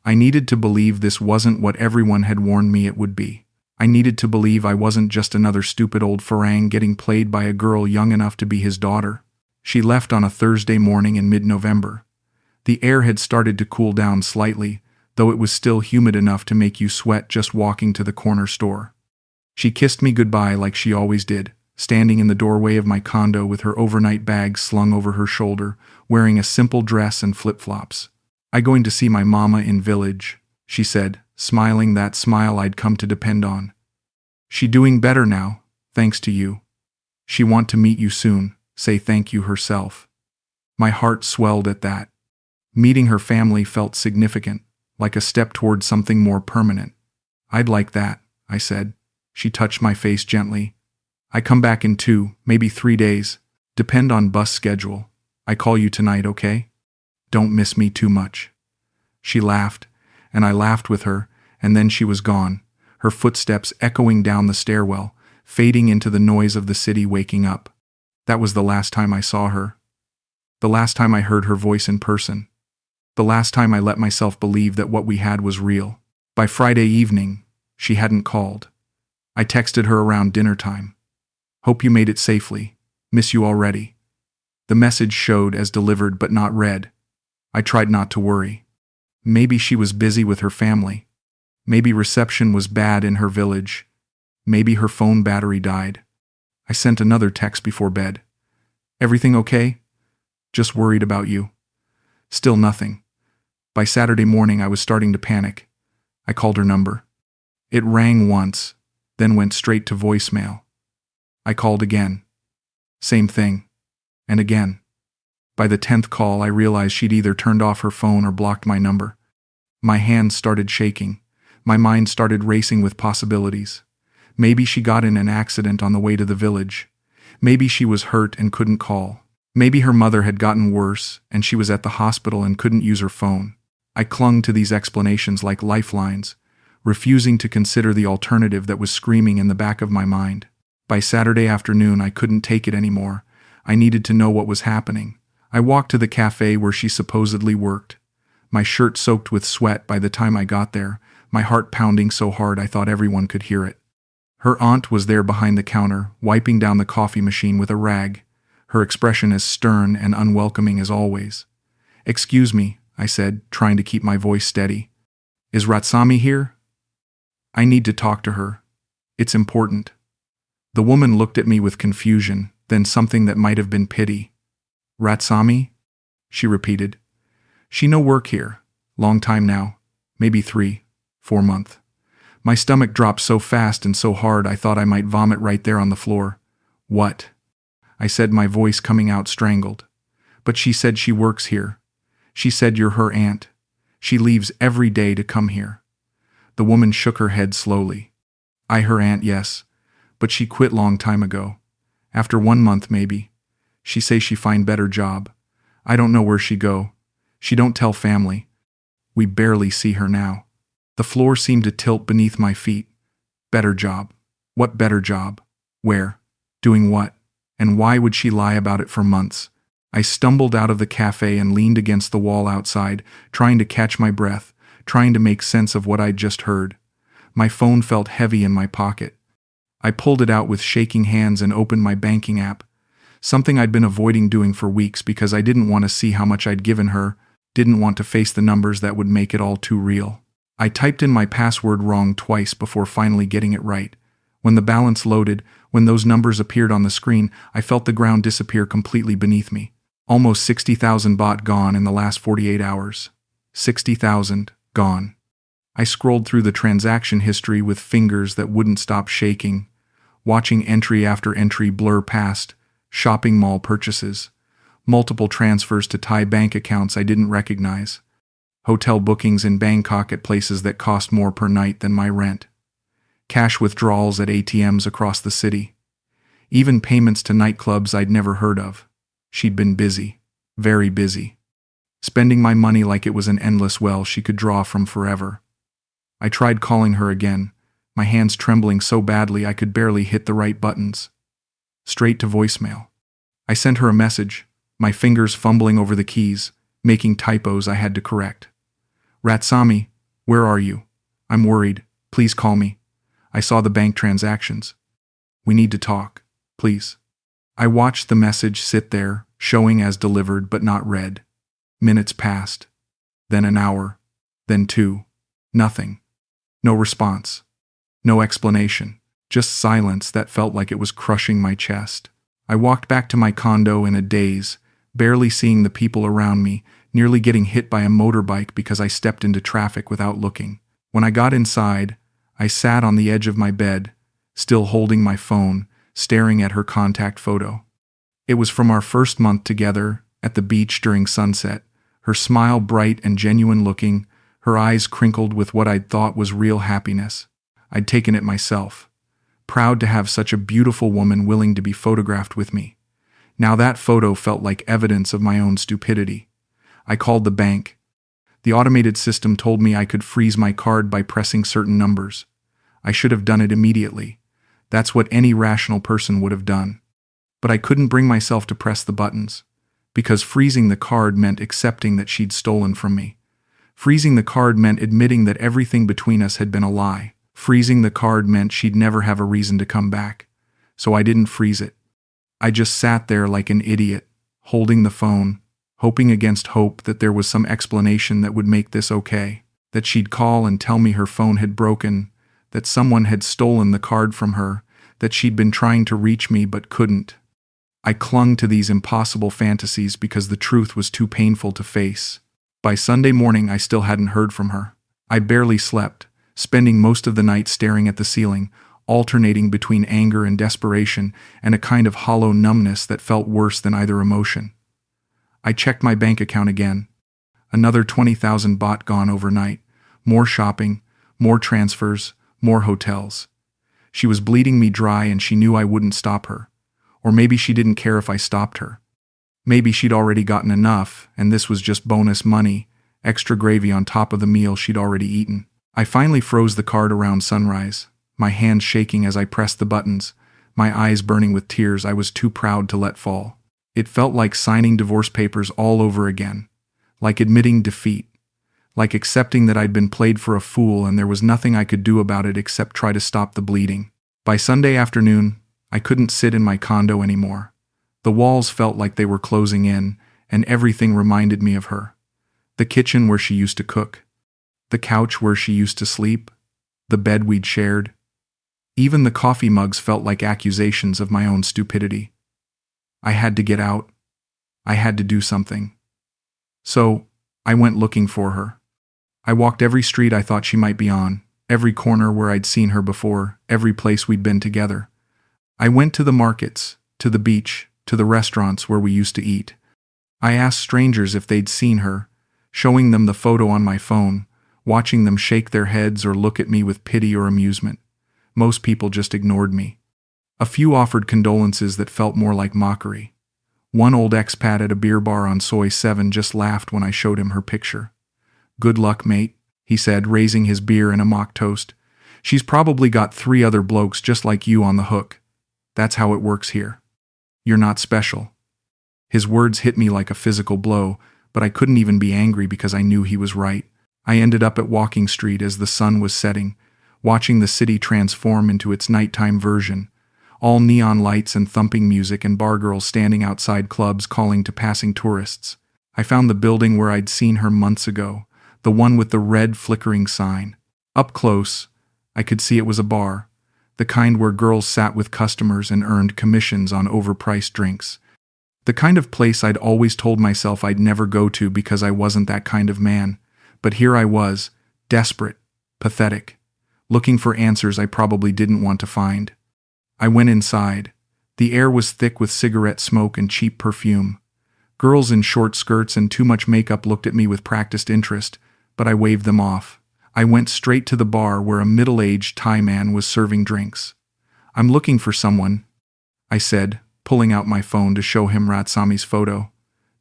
I needed to believe this wasn't what everyone had warned me it would be. I needed to believe I wasn't just another stupid old farang getting played by a girl young enough to be his daughter. She left on a Thursday morning in mid-November. The air had started to cool down slightly, though it was still humid enough to make you sweat just walking to the corner store. She kissed me goodbye like she always did, standing in the doorway of my condo with her overnight bag slung over her shoulder, wearing a simple dress and flip-flops. "I going to see my mama in village," she said, smiling that smile I'd come to depend on. "She doing better now, thanks to you. She want to meet you soon, say thank you herself." My heart swelled at that. Meeting her family felt significant, like a step toward something more permanent. "I'd like that," I said. She touched my face gently. "I come back in 2, maybe 3 days. Depend on bus schedule. I call you tonight, okay? Don't miss me too much." She laughed, and I laughed with her, and then she was gone, her footsteps echoing down the stairwell, fading into the noise of the city waking up. That was the last time I saw her. The last time I heard her voice in person. The last time I let myself believe that what we had was real. By Friday evening, she hadn't called. I texted her around dinner time. "Hope you made it safely. Miss you already." The message showed as delivered but not read. I tried not to worry. Maybe she was busy with her family. Maybe reception was bad in her village. Maybe her phone battery died. I sent another text before bed. "Everything okay? Just worried about you." Still nothing. By Saturday morning I was starting to panic. I called her number. It rang once, then went straight to voicemail. I called again. Same thing. And again. By the 10th call I realized she'd either turned off her phone or blocked my number. My hands started shaking. My mind started racing with possibilities. Maybe she got in an accident on the way to the village. Maybe she was hurt and couldn't call. Maybe her mother had gotten worse and she was at the hospital and couldn't use her phone. I clung to these explanations like lifelines, refusing to consider the alternative that was screaming in the back of my mind. By Saturday afternoon I couldn't take it anymore. I needed to know what was happening. I walked to the cafe where she supposedly worked. My shirt soaked with sweat by the time I got there, my heart pounding so hard I thought everyone could hear it. Her aunt was there behind the counter, wiping down the coffee machine with a rag, her expression as stern and unwelcoming as always. "Excuse me," I said, trying to keep my voice steady. "Is Ratsami here? I need to talk to her. It's important." The woman looked at me with confusion, then something that might have been pity. "Ratsami?" she repeated. "She no work here. Long time now. Maybe 3, 4 month." My stomach dropped so fast and so hard I thought I might vomit right there on the floor. "What?" I said, my voice coming out strangled. "But she said she works here. She said you're her aunt. She leaves every day to come here." The woman shook her head slowly. "I her aunt, yes. But she quit long time ago. After 1 month maybe. She say she find better job. I don't know where she go. She don't tell family. We barely see her now." The floor seemed to tilt beneath my feet. Better job. What better job? Where? Doing what? And why would she lie about it for months? I stumbled out of the cafe and leaned against the wall outside, trying to catch my breath, trying to make sense of what I'd just heard. My phone felt heavy in my pocket. I pulled it out with shaking hands and opened my banking app, something I'd been avoiding doing for weeks because I didn't want to see how much I'd given her, didn't want to face the numbers that would make it all too real. I typed in my password wrong twice before finally getting it right. When the balance loaded, when those numbers appeared on the screen, I felt the ground disappear completely beneath me. Almost 60,000 baht gone in the last 48 hours. 60,000 gone. I scrolled through the transaction history with fingers that wouldn't stop shaking, watching entry after entry blur past, shopping mall purchases, multiple transfers to Thai bank accounts I didn't recognize, hotel bookings in Bangkok at places that cost more per night than my rent, cash withdrawals at ATMs across the city. even payments to nightclubs I'd never heard of. She'd been busy, very busy, spending my money like it was an endless well she could draw from forever. I tried calling her again, my hands trembling so badly I could barely hit the right buttons. Straight to voicemail. I sent her a message, my fingers fumbling over the keys, making typos I had to correct. Ratsami, where are you? I'm worried. Please call me. I saw the bank transactions. We need to talk, please. I watched the message sit there, showing as delivered but not read. Minutes passed. Then an hour. Then 2. Nothing. No response. No explanation. Just silence that felt like it was crushing my chest. I walked back to my condo in a daze, barely seeing the people around me, nearly getting hit by a motorbike because I stepped into traffic without looking. When I got inside, I sat on the edge of my bed, still holding my phone, staring at her contact photo. It was from our first month together, at the beach during sunset, her smile bright and genuine looking, her eyes crinkled with what I'd thought was real happiness. I'd taken it myself, proud to have such a beautiful woman willing to be photographed with me. Now that photo felt like evidence of my own stupidity. I called the bank. The automated system told me I could freeze my card by pressing certain numbers. I should have done it immediately. That's what any rational person would have done. But I couldn't bring myself to press the buttons, because freezing the card meant accepting that she'd stolen from me. Freezing the card meant admitting that everything between us had been a lie. Freezing the card meant she'd never have a reason to come back. So I didn't freeze it. I just sat there like an idiot, holding the phone, hoping against hope that there was some explanation that would make this okay, that she'd call and tell me her phone had broken, that someone had stolen the card from her, that she'd been trying to reach me but couldn't. I clung to these impossible fantasies because the truth was too painful to face. By Sunday morning, I still hadn't heard from her. I barely slept, spending most of the night staring at the ceiling, alternating between anger and desperation and a kind of hollow numbness that felt worse than either emotion. I checked my bank account again. Another 20,000 baht gone overnight. More shopping, more transfers, more hotels. She was bleeding me dry and she knew I wouldn't stop her. Or maybe she didn't care if I stopped her. Maybe she'd already gotten enough, and this was just bonus money, extra gravy on top of the meal she'd already eaten. I finally froze the card around sunrise, my hands shaking as I pressed the buttons, my eyes burning with tears I was too proud to let fall. It felt like signing divorce papers all over again, like admitting defeat, like accepting that I'd been played for a fool and there was nothing I could do about it except try to stop the bleeding. By Sunday afternoon, I couldn't sit in my condo anymore. The walls felt like they were closing in, and everything reminded me of her. The kitchen where she used to cook, the couch where she used to sleep, the bed we'd shared. Even the coffee mugs felt like accusations of my own stupidity. I had to get out. I had to do something. So, I went looking for her. I walked every street I thought she might be on, every corner where I'd seen her before, every place we'd been together. I went to the markets, to the beach, to the restaurants where we used to eat. I asked strangers if they'd seen her, showing them the photo on my phone, watching them shake their heads or look at me with pity or amusement. Most people just ignored me. A few offered condolences that felt more like mockery. One old expat at a beer bar on Soi 7 just laughed when I showed him her picture. "Good luck, mate," he said, raising his beer in a mock toast. "She's probably got 3 other blokes just like you on the hook. That's how it works here. You're not special." His words hit me like a physical blow, but I couldn't even be angry because I knew he was right. I ended up at Walking Street as the sun was setting, watching the city transform into its nighttime version. All neon lights and thumping music and bar girls standing outside clubs calling to passing tourists. I found the building where I'd seen her months ago, the one with the red flickering sign. Up close, I could see it was a bar, the kind where girls sat with customers and earned commissions on overpriced drinks. The kind of place I'd always told myself I'd never go to because I wasn't that kind of man. But here I was, desperate, pathetic, looking for answers I probably didn't want to find. I went inside. The air was thick with cigarette smoke and cheap perfume. Girls in short skirts and too much makeup looked at me with practiced interest, but I waved them off. I went straight to the bar where a middle-aged Thai man was serving drinks. "I'm looking for someone," I said, pulling out my phone to show him Ratsami's photo.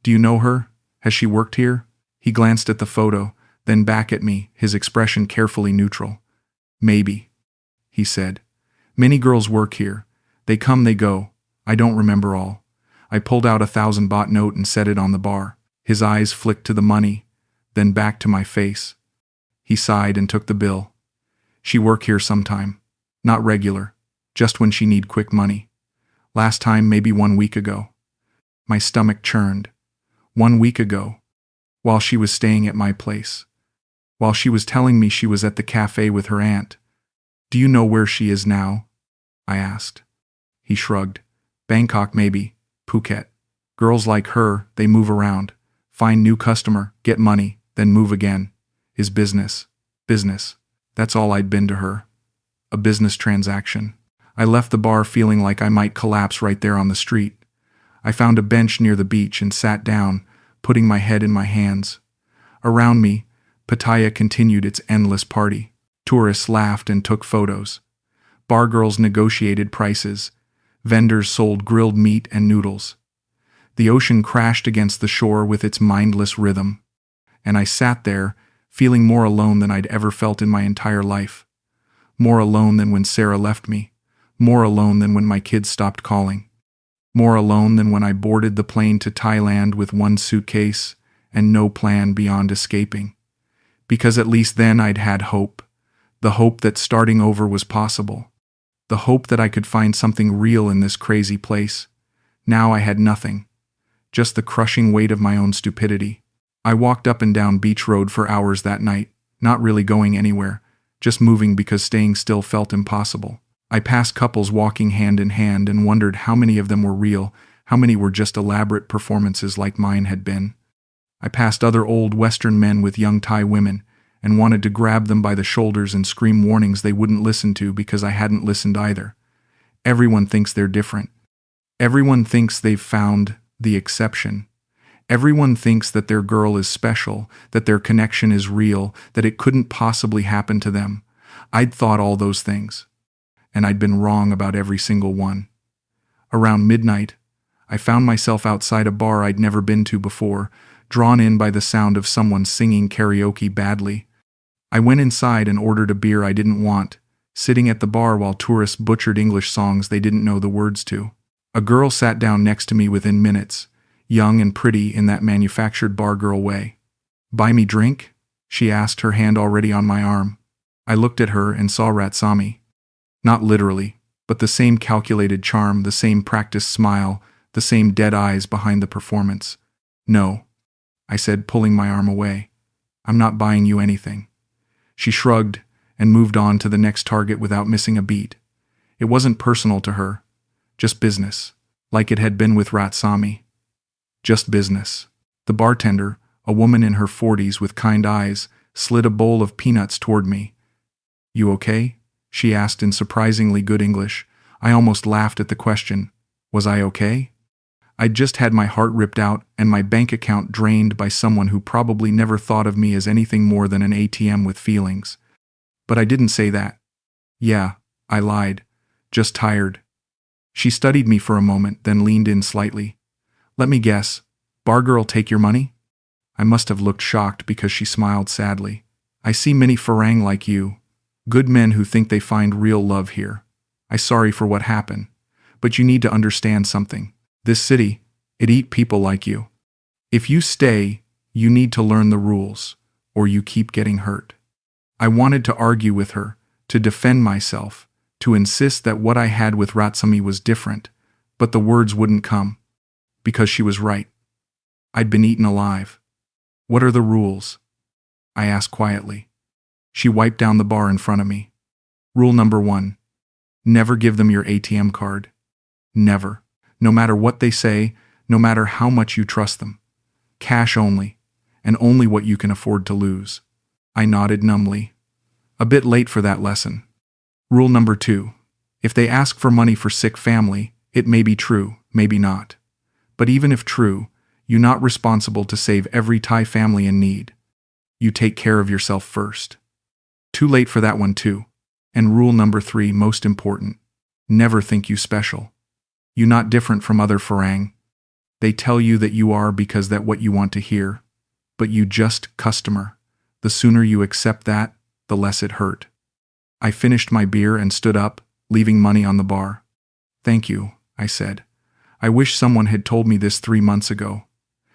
Do you know her? Has she worked here? He glanced at the photo, then back at me, his expression carefully neutral. Maybe, he said. Many girls work here. They come, they go. I don't remember all. I pulled out a 1,000 baht note and set it on the bar. His eyes flicked to the money, then back to my face. He sighed and took the bill. She work here sometime. Not regular, just when she need quick money. Last time maybe 1 week ago. My stomach churned. 1 week ago. While she was staying at my place. While she was telling me she was at the cafe with her aunt. Do you know where she is now? I asked. He shrugged. Bangkok maybe, Phuket. Girls like her, they move around. Find new customer, get money, then move again. Is business. Business. That's all I'd been to her. A business transaction. I left the bar feeling like I might collapse right there on the street. I found a bench near the beach and sat down, putting my head in my hands. Around me, Pattaya continued its endless party. Tourists laughed and took photos. Bar girls negotiated prices. Vendors sold grilled meat and noodles. The ocean crashed against the shore with its mindless rhythm. And I sat there, feeling more alone than I'd ever felt in my entire life. More alone than when Sarah left me. More alone than when my kids stopped calling. More alone than when I boarded the plane to Thailand with 1 suitcase and no plan beyond escaping. Because at least then I'd had hope. The hope that starting over was possible. The hope that I could find something real in this crazy place. Now I had nothing. Just the crushing weight of my own stupidity. I walked up and down Beach Road for hours that night, not really going anywhere, just moving because staying still felt impossible. I passed couples walking hand in hand and wondered how many of them were real, how many were just elaborate performances like mine had been. I passed other old Western men with young Thai women, and wanted to grab them by the shoulders and scream warnings they wouldn't listen to because I hadn't listened either. Everyone thinks they're different. Everyone thinks they've found the exception. Everyone thinks that their girl is special, that their connection is real, that it couldn't possibly happen to them. I'd thought all those things. And I'd been wrong about every single one. Around midnight, I found myself outside a bar I'd never been to before, drawn in by the sound of someone singing karaoke badly. I went inside and ordered a beer I didn't want, sitting at the bar while tourists butchered English songs they didn't know the words to. A girl sat down next to me within minutes, young and pretty in that manufactured bar girl way. "Buy me drink?" she asked, her hand already on my arm. I looked at her and saw Ratsami. Not literally, but the same calculated charm, the same practiced smile, the same dead eyes behind the performance. "No," I said, pulling my arm away. "I'm not buying you anything." She shrugged and moved on to the next target without missing a beat. It wasn't personal to her, just business, like it had been with Ratsami. Just business. The bartender, a woman in her 40s with kind eyes, slid a bowl of peanuts toward me. "You okay?" she asked in surprisingly good English. I almost laughed at the question. Was I okay? I'd just had my heart ripped out and my bank account drained by someone who probably never thought of me as anything more than an ATM with feelings. But I didn't say that. "Yeah," I lied. "Just tired." She studied me for a moment, then leaned in slightly. "Let me guess. Bar girl take your money?" I must have looked shocked because she smiled sadly. "I see many farang like you. Good men who think they find real love here. I'm sorry for what happened. But you need to understand something. This city, it eat people like you. If you stay, you need to learn the rules, or you keep getting hurt." I wanted to argue with her, to defend myself, to insist that what I had with Ratsami was different, but the words wouldn't come. Because she was right. I'd been eaten alive. "What are the rules?" I asked quietly. She wiped down the bar in front of me. "Rule number 1. Never give them your ATM card. Never. No matter what they say, no matter how much you trust them. Cash only, and only what you can afford to lose." I nodded numbly. A bit late for that lesson. Rule number 2. If they ask for money for sick family, it may be true, maybe not. But even if true, you're not responsible to save every Thai family in need. You take care of yourself first. Too late for that one too. And rule number 3, most important. Never think you special. You not different from other farang. They tell you that you are because that what you want to hear. But you just customer. The sooner you accept that, the less it hurt. I finished my beer and stood up, leaving money on the bar. Thank you, I said. I wish someone had told me this 3 months ago.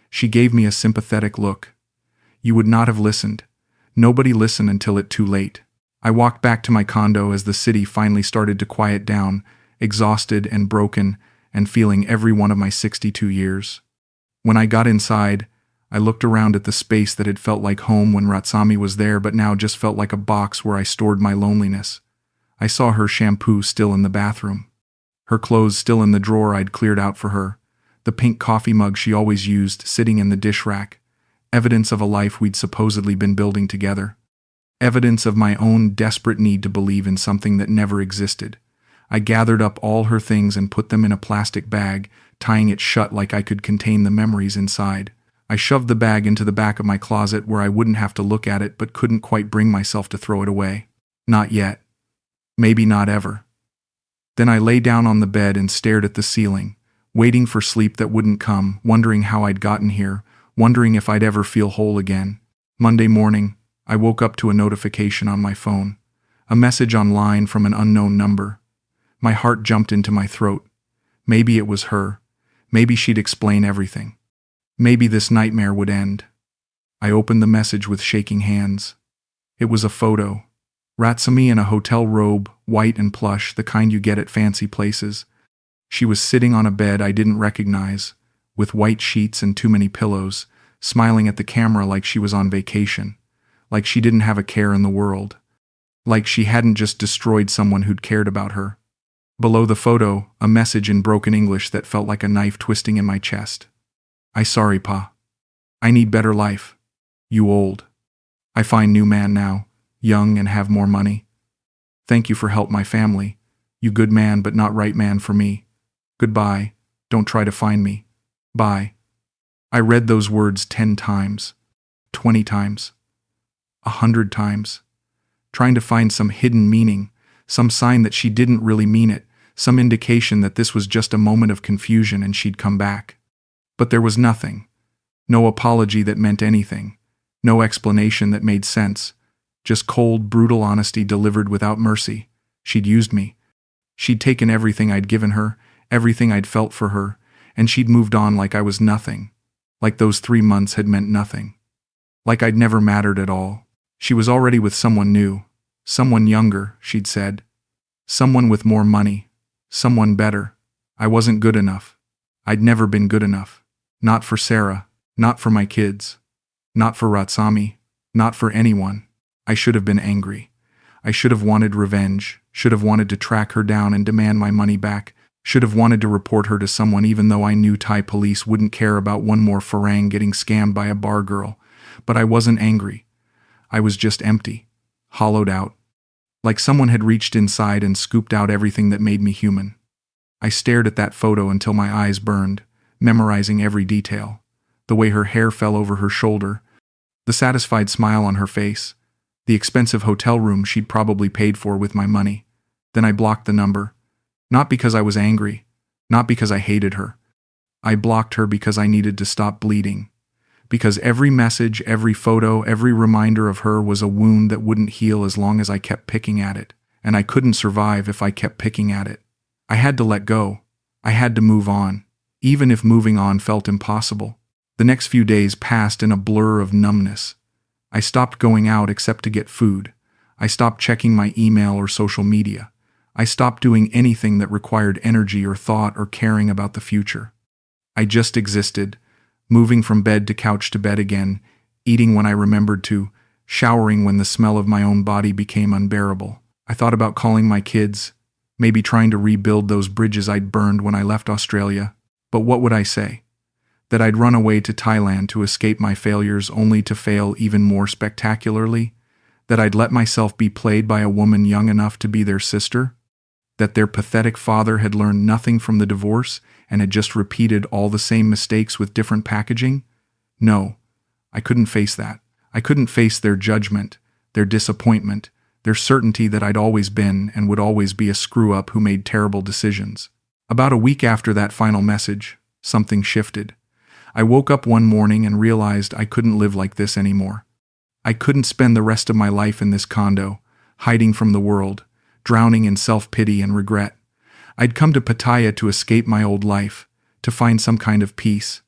She gave me a sympathetic look. You would not have listened. Nobody listened until it too late. I walked back to my condo as the city finally started to quiet down, exhausted and broken, and feeling every one of my 62 years. When I got inside, I looked around at the space that had felt like home when Ratsami was there but now just felt like a box where I stored my loneliness. I saw her shampoo still in the bathroom. Her clothes still in the drawer I'd cleared out for her. The pink coffee mug she always used sitting in the dish rack. Evidence of a life we'd supposedly been building together. Evidence of my own desperate need to believe in something that never existed. I gathered up all her things and put them in a plastic bag, tying it shut like I could contain the memories inside. I shoved the bag into the back of my closet where I wouldn't have to look at it but couldn't quite bring myself to throw it away. Not yet. Maybe not ever. Then I lay down on the bed and stared at the ceiling, waiting for sleep that wouldn't come, wondering how I'd gotten here, wondering if I'd ever feel whole again. Monday morning, I woke up to a notification on my phone. A message online from an unknown number. My heart jumped into my throat. Maybe it was her. Maybe she'd explain everything. Maybe this nightmare would end. I opened the message with shaking hands. It was a photo. Ratsami in a hotel robe, white and plush, the kind you get at fancy places. She was sitting on a bed I didn't recognize, with white sheets and too many pillows, smiling at the camera like she was on vacation, like she didn't have a care in the world, like she hadn't just destroyed someone who'd cared about her. Below the photo, a message in broken English that felt like a knife twisting in my chest. I sorry, Pa. I need better life. You old. I find new man now, young and have more money. Thank you for help my family. You good man but not right man for me. Goodbye. Don't try to find me. Bye. I read those words 10 times, 20 times, 100 times, trying to find some hidden meaning, some sign that she didn't really mean it, some indication that this was just a moment of confusion and she'd come back. But there was nothing. No apology that meant anything. No explanation that made sense. Just cold, brutal honesty delivered without mercy. She'd used me. She'd taken everything I'd given her, everything I'd felt for her, and she'd moved on like I was nothing. Like those 3 months had meant nothing. Like I'd never mattered at all. She was already with someone new. Someone younger, she'd said. Someone with more money. Someone better. I wasn't good enough. I'd never been good enough. Not for Sarah. Not for my kids. Not for Ratsami. Not for anyone. I should have been angry. I should have wanted revenge. Should have wanted to track her down and demand my money back. Should have wanted to report her to someone even though I knew Thai police wouldn't care about one more farang getting scammed by a bar girl. But I wasn't angry. I was just empty. Hollowed out. Like someone had reached inside and scooped out everything that made me human. I stared at that photo until my eyes burned, memorizing every detail. The way her hair fell over her shoulder. The satisfied smile on her face. The expensive hotel room she'd probably paid for with my money. Then I blocked the number. Not because I was angry. Not because I hated her. I blocked her because I needed to stop bleeding. Because every message, every photo, every reminder of her was a wound that wouldn't heal as long as I kept picking at it. And I couldn't survive if I kept picking at it. I had to let go. I had to move on. Even if moving on felt impossible. The next few days passed in a blur of numbness. I stopped going out except to get food. I stopped checking my email or social media. I stopped doing anything that required energy or thought or caring about the future. I just existed, moving from bed to couch to bed again, eating when I remembered to, showering when the smell of my own body became unbearable. I thought about calling my kids, maybe trying to rebuild those bridges I'd burned when I left Australia. But what would I say? That I'd run away to Thailand to escape my failures only to fail even more spectacularly? That I'd let myself be played by a woman young enough to be their sister? That their pathetic father had learned nothing from the divorce and had just repeated all the same mistakes with different packaging? No, I couldn't face that. I couldn't face their judgment, their disappointment, their certainty that I'd always been and would always be a screw-up who made terrible decisions. About a week after that final message, something shifted. I woke up one morning and realized I couldn't live like this anymore. I couldn't spend the rest of my life in this condo, hiding from the world, drowning in self-pity and regret. I'd come to Pattaya to escape my old life, to find some kind of peace.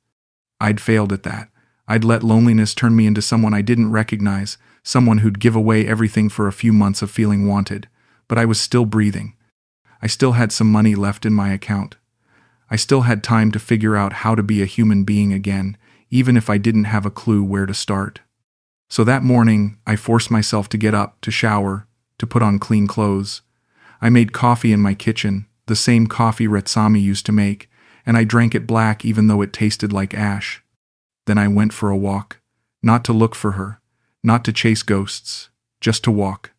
I'd failed at that. I'd let loneliness turn me into someone I didn't recognize, someone who'd give away everything for a few months of feeling wanted. But I was still breathing. I still had some money left in my account. I still had time to figure out how to be a human being again, even if I didn't have a clue where to start. So that morning, I forced myself to get up, to shower, to put on clean clothes. I made coffee in my kitchen, the same coffee Ratsami used to make, and I drank it black even though it tasted like ash. Then I went for a walk, not to look for her, not to chase ghosts, just to walk,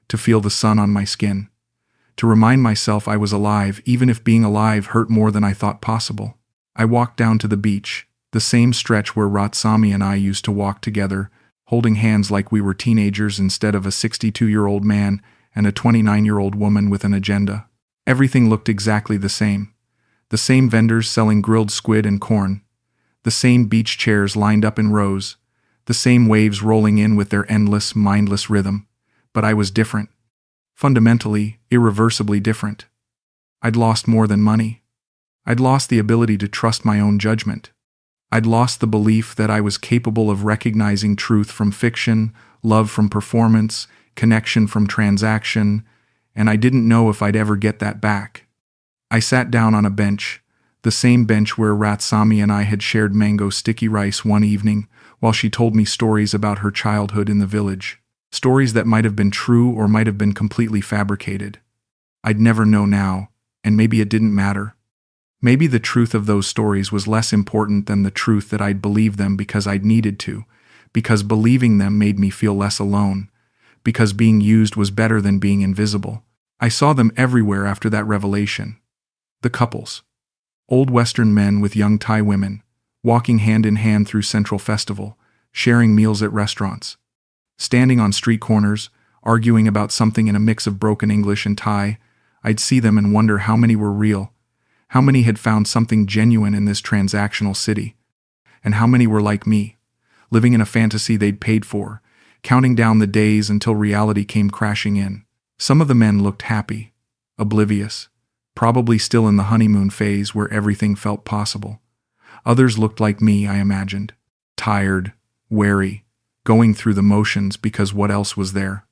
to feel the sun on my skin, to remind myself I was alive even if being alive hurt more than I thought possible. I walked down to the beach, the same stretch where Ratsami and I used to walk together, holding hands like we were teenagers instead of a 62-year-old man and a 29-year-old woman with an agenda. Everything looked exactly the same. The same vendors selling grilled squid and corn. The same beach chairs lined up in rows. The same waves rolling in with their endless, mindless rhythm. But I was different. Fundamentally, irreversibly different. I'd lost more than money. I'd lost the ability to trust my own judgment. I'd lost the belief that I was capable of recognizing truth from fiction, love from performance, connection from transaction, and I didn't know if I'd ever get that back. I sat down on a bench, the same bench where Ratsami and I had shared mango sticky rice one evening, while she told me stories about her childhood in the village. Stories that might have been true or might have been completely fabricated. I'd never know now, and maybe it didn't matter. Maybe the truth of those stories was less important than the truth that I'd believed them because I'd needed to, because believing them made me feel less alone, because being used was better than being invisible. I saw them everywhere after that revelation. The couples. Old Western men with young Thai women, walking hand in hand through Central Festival, sharing meals at restaurants. Standing on street corners, arguing about something in a mix of broken English and Thai. I'd see them and wonder how many were real, how many had found something genuine in this transactional city, and how many were like me, living in a fantasy they'd paid for, counting down the days until reality came crashing in. Some of the men looked happy, oblivious, probably still in the honeymoon phase where everything felt possible. Others looked like me, I imagined, tired, wary, going through the motions because what else was there?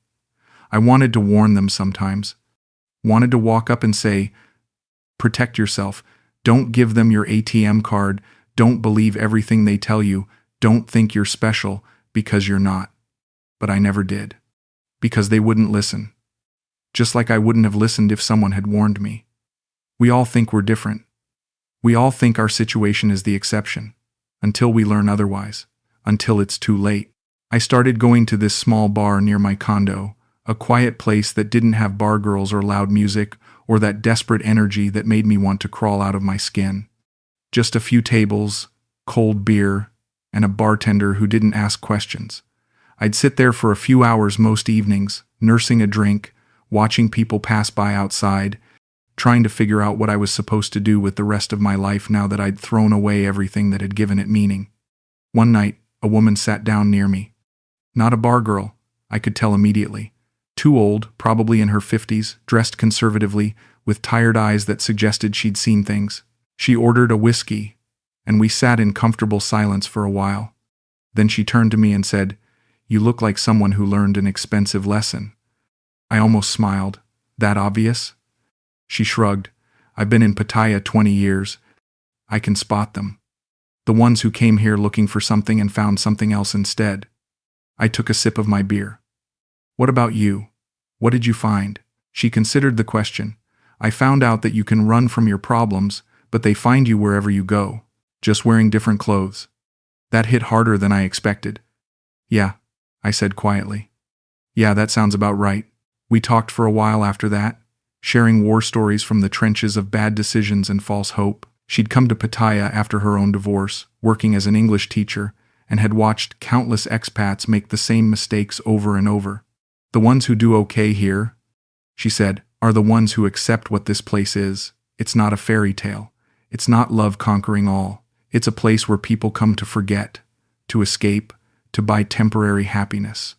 I wanted to warn them sometimes. Wanted to walk up and say, protect yourself. Don't give them your ATM card. Don't believe everything they tell you. Don't think you're special, because you're not. But I never did. Because they wouldn't listen. Just like I wouldn't have listened if someone had warned me. We all think we're different. We all think our situation is the exception. Until we learn otherwise. Until it's too late. I started going to this small bar near my condo, a quiet place that didn't have bar girls or loud music, or that desperate energy that made me want to crawl out of my skin. Just a few tables, cold beer, and a bartender who didn't ask questions. I'd sit there for a few hours most evenings, nursing a drink, watching people pass by outside, trying to figure out what I was supposed to do with the rest of my life now that I'd thrown away everything that had given it meaning. One night, a woman sat down near me. Not a bar girl, I could tell immediately. Too old, probably in her 50s, dressed conservatively, with tired eyes that suggested she'd seen things. She ordered a whiskey, and we sat in comfortable silence for a while. Then she turned to me and said, "You look like someone who learned an expensive lesson." I almost smiled. That obvious? She shrugged. "I've been in Pattaya 20 years. I can spot them. The ones who came here looking for something and found something else instead." I took a sip of my beer. "What about you? What did you find?" She considered the question. "I found out that you can run from your problems, but they find you wherever you go, just wearing different clothes." That hit harder than I expected. "Yeah," I said quietly. "Yeah, that sounds about right." We talked for a while after that, sharing war stories from the trenches of bad decisions and false hope. She'd come to Pattaya after her own divorce, working as an English teacher, and had watched countless expats make the same mistakes over and over. "The ones who do okay here," she said, "are the ones who accept what this place is. It's not a fairy tale. It's not love conquering all. It's a place where people come to forget, to escape, to buy temporary happiness.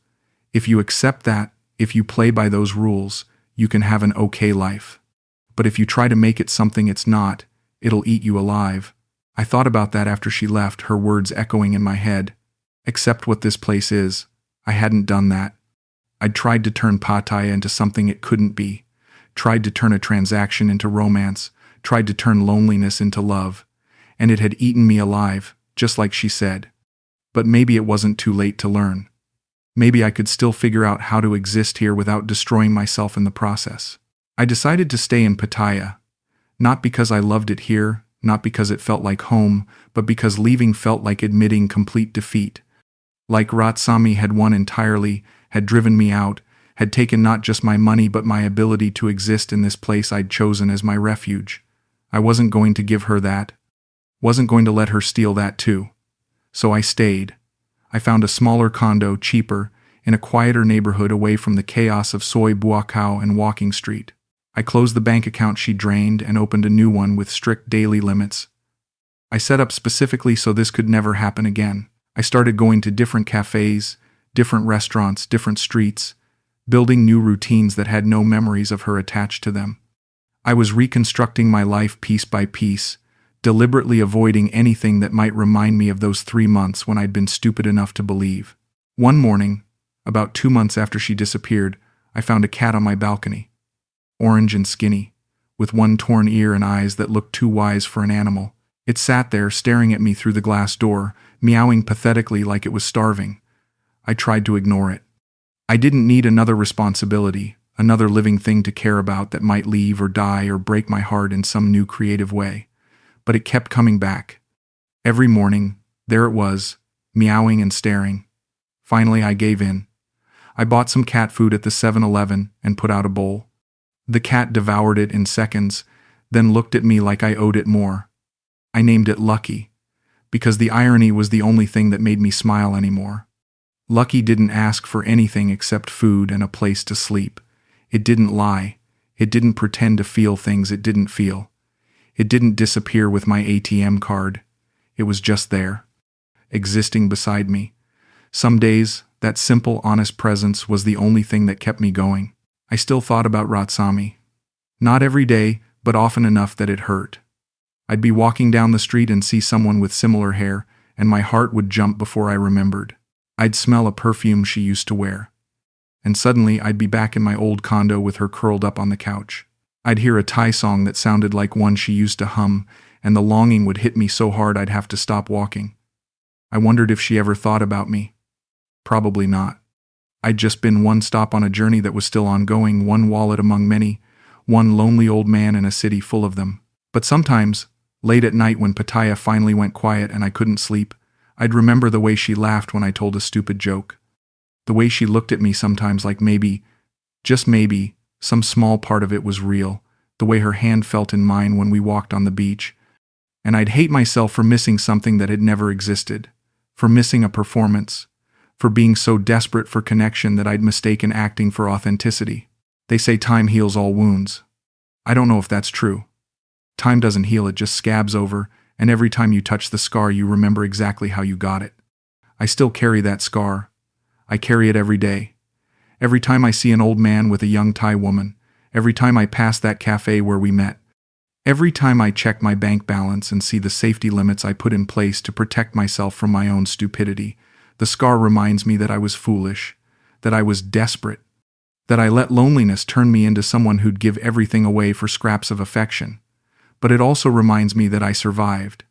If you accept that, if you play by those rules, you can have an okay life. But if you try to make it something it's not, it'll eat you alive. I thought about that after she left, her words echoing in my head. Accept what this place is. I hadn't done that. I'd tried to turn Pattaya into something it couldn't be. Tried to turn a transaction into romance. Tried to turn loneliness into love. And it had eaten me alive, just like she said. But maybe it wasn't too late to learn. Maybe I could still figure out how to exist here without destroying myself in the process. I decided to stay in Pattaya. Not because I loved it here, not because it felt like home, but because leaving felt like admitting complete defeat. Like Ratsami had won entirely, had driven me out, had taken not just my money but my ability to exist in this place I'd chosen as my refuge. I wasn't going to give her that. Wasn't going to let her steal that too. So I stayed. I found a smaller condo, cheaper, in a quieter neighborhood away from the chaos of Soy Buakaw and Walking Street. I closed the bank account she drained and opened a new one with strict daily limits. I set up specifically so this could never happen again. I started going to different cafes, different restaurants, different streets, building new routines that had no memories of her attached to them. I was reconstructing my life piece by piece, deliberately avoiding anything that might remind me of those 3 months when I'd been stupid enough to believe. One morning, about 2 months after she disappeared, I found a cat on my balcony. Orange and skinny, with one torn ear and eyes that looked too wise for an animal. It sat there staring at me through the glass door, meowing pathetically like it was starving. I tried to ignore it. I didn't need another responsibility, another living thing to care about that might leave or die or break my heart in some new creative way. But it kept coming back. Every morning, there it was, meowing and staring. Finally, I gave in. I bought some cat food at the 7-Eleven and put out a bowl. The cat devoured it in seconds, then looked at me like I owed it more. I named it Lucky, because the irony was the only thing that made me smile anymore. Lucky didn't ask for anything except food and a place to sleep. It didn't lie. It didn't pretend to feel things it didn't feel. It didn't disappear with my ATM card. It was just there, existing beside me. Some days, that simple, honest presence was the only thing that kept me going. I still thought about Ratsami. Not every day, but often enough that it hurt. I'd be walking down the street and see someone with similar hair, and my heart would jump before I remembered. I'd smell a perfume she used to wear. And suddenly I'd be back in my old condo with her curled up on the couch. I'd hear a Thai song that sounded like one she used to hum, and the longing would hit me so hard I'd have to stop walking. I wondered if she ever thought about me. Probably not. I'd just been one stop on a journey that was still ongoing, one wallet among many, one lonely old man in a city full of them. But sometimes, late at night when Pattaya finally went quiet and I couldn't sleep, I'd remember the way she laughed when I told a stupid joke. The way she looked at me sometimes like maybe, just maybe, some small part of it was real, the way her hand felt in mine when we walked on the beach. And I'd hate myself for missing something that had never existed, for missing a performance, for being so desperate for connection that I'd mistaken acting for authenticity. They say time heals all wounds. I don't know if that's true. Time doesn't heal, it just scabs over, and every time you touch the scar you remember exactly how you got it. I still carry that scar. I carry it every day. Every time I see an old man with a young Thai woman, every time I pass that cafe where we met, every time I check my bank balance and see the safety limits I put in place to protect myself from my own stupidity, the scar reminds me that I was foolish, that I was desperate, that I let loneliness turn me into someone who'd give everything away for scraps of affection. But it also reminds me that I survived,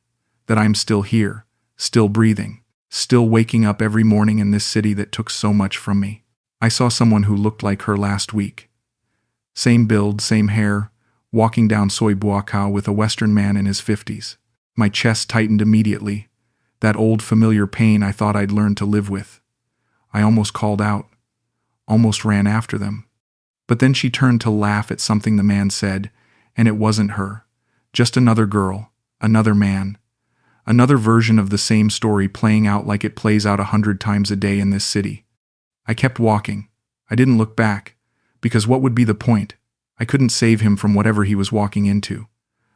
that I'm still here, still breathing, still waking up every morning in this city that took so much from me. I saw someone who looked like her last week. Same build, same hair, walking down Soy Buakaw with a Western man in his 50s. My chest tightened immediately. That old familiar pain I thought I'd learned to live with. I almost called out, almost ran after them. But then she turned to laugh at something the man said, and it wasn't her. Just another girl, another man. Another version of the same story playing out like it plays out 100 times a day in this city. I kept walking. I didn't look back, because what would be the point? I couldn't save him from whatever he was walking into.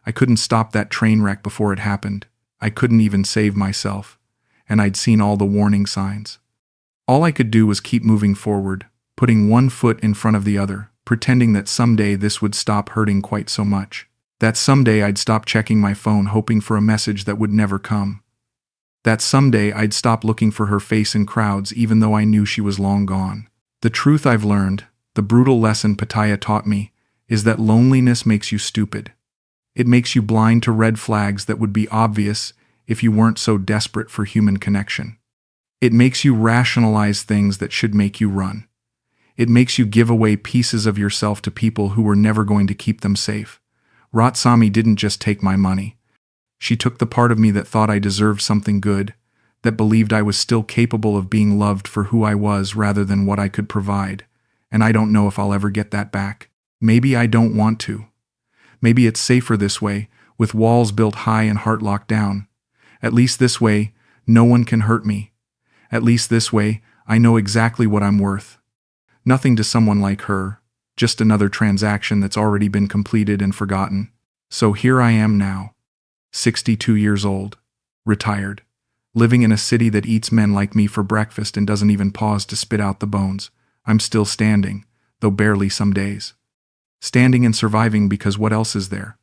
I couldn't stop that train wreck before it happened. I couldn't even save myself. And I'd seen all the warning signs. All I could do was keep moving forward, putting one foot in front of the other, pretending that someday this would stop hurting quite so much. That someday I'd stop checking my phone hoping for a message that would never come. That someday I'd stop looking for her face in crowds even though I knew she was long gone. The truth I've learned, the brutal lesson Pattaya taught me, is that loneliness makes you stupid. It makes you blind to red flags that would be obvious if you weren't so desperate for human connection. It makes you rationalize things that should make you run. It makes you give away pieces of yourself to people who were never going to keep them safe. Ratsami didn't just take my money. She took the part of me that thought I deserved something good, that believed I was still capable of being loved for who I was rather than what I could provide, and I don't know if I'll ever get that back. Maybe I don't want to. Maybe it's safer this way, with walls built high and heart locked down. At least this way, no one can hurt me. At least this way, I know exactly what I'm worth. Nothing to someone like her, just another transaction that's already been completed and forgotten. So here I am now, 62 years old, retired, living in a city that eats men like me for breakfast and doesn't even pause to spit out the bones. I'm still standing, though barely some days. Standing and surviving because what else is there?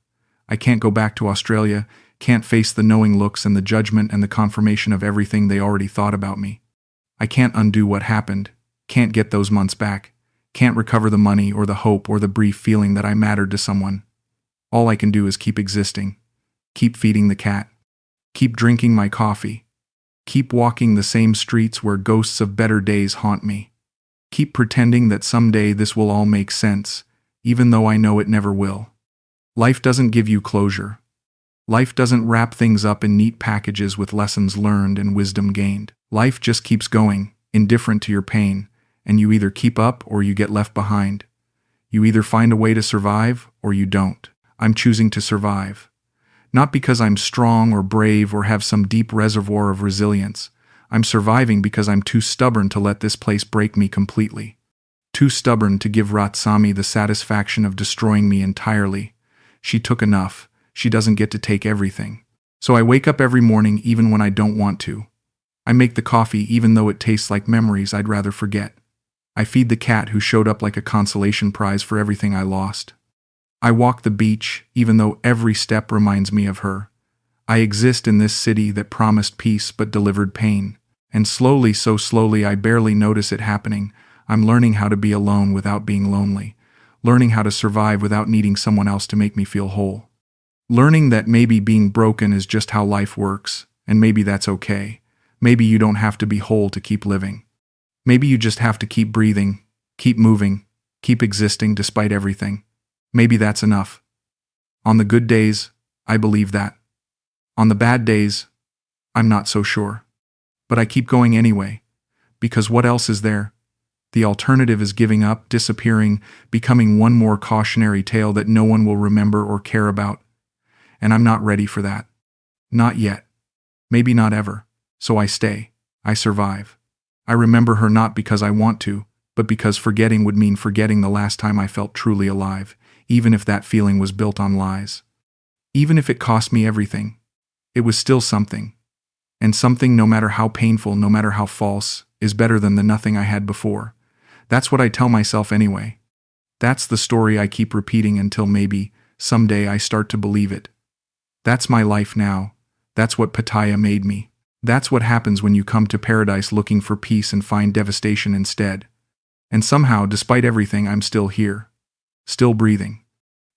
I can't go back to Australia, can't face the knowing looks and the judgment and the confirmation of everything they already thought about me. I can't undo what happened, can't get those months back, can't recover the money or the hope or the brief feeling that I mattered to someone. All I can do is keep existing, keep feeding the cat, keep drinking my coffee, keep walking the same streets where ghosts of better days haunt me, keep pretending that someday this will all make sense, even though I know it never will. Life doesn't give you closure. Life doesn't wrap things up in neat packages with lessons learned and wisdom gained. Life just keeps going, indifferent to your pain, and you either keep up or you get left behind. You either find a way to survive or you don't. I'm choosing to survive. Not because I'm strong or brave or have some deep reservoir of resilience. I'm surviving because I'm too stubborn to let this place break me completely. Too stubborn to give Ratsami the satisfaction of destroying me entirely. She took enough. She doesn't get to take everything. So I wake up every morning even when I don't want to. I make the coffee even though it tastes like memories I'd rather forget. I feed the cat who showed up like a consolation prize for everything I lost. I walk the beach even though every step reminds me of her. I exist in this city that promised peace but delivered pain. And slowly, so slowly I barely notice it happening. I'm learning how to be alone without being lonely. Learning how to survive without needing someone else to make me feel whole. Learning that maybe being broken is just how life works, and maybe that's okay. Maybe you don't have to be whole to keep living. Maybe you just have to keep breathing, keep moving, keep existing despite everything. Maybe that's enough. On the good days, I believe that. On the bad days, I'm not so sure. But I keep going anyway, because what else is there? The alternative is giving up, disappearing, becoming one more cautionary tale that no one will remember or care about. And I'm not ready for that. Not yet. Maybe not ever. So I stay. I survive. I remember her not because I want to, but because forgetting would mean forgetting the last time I felt truly alive, even if that feeling was built on lies. Even if it cost me everything. It was still something. And something, no matter how painful, no matter how false, is better than the nothing I had before. That's what I tell myself anyway. That's the story I keep repeating until maybe, someday I start to believe it. That's my life now. That's what Pattaya made me. That's what happens when you come to paradise looking for peace and find devastation instead. And somehow, despite everything, I'm still here. Still breathing.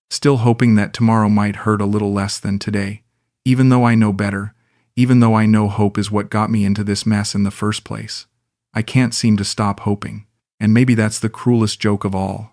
Still hoping that tomorrow might hurt a little less than today. Even though I know better. Even though I know hope is what got me into this mess in the first place. I can't seem to stop hoping. And maybe that's the cruelest joke of all.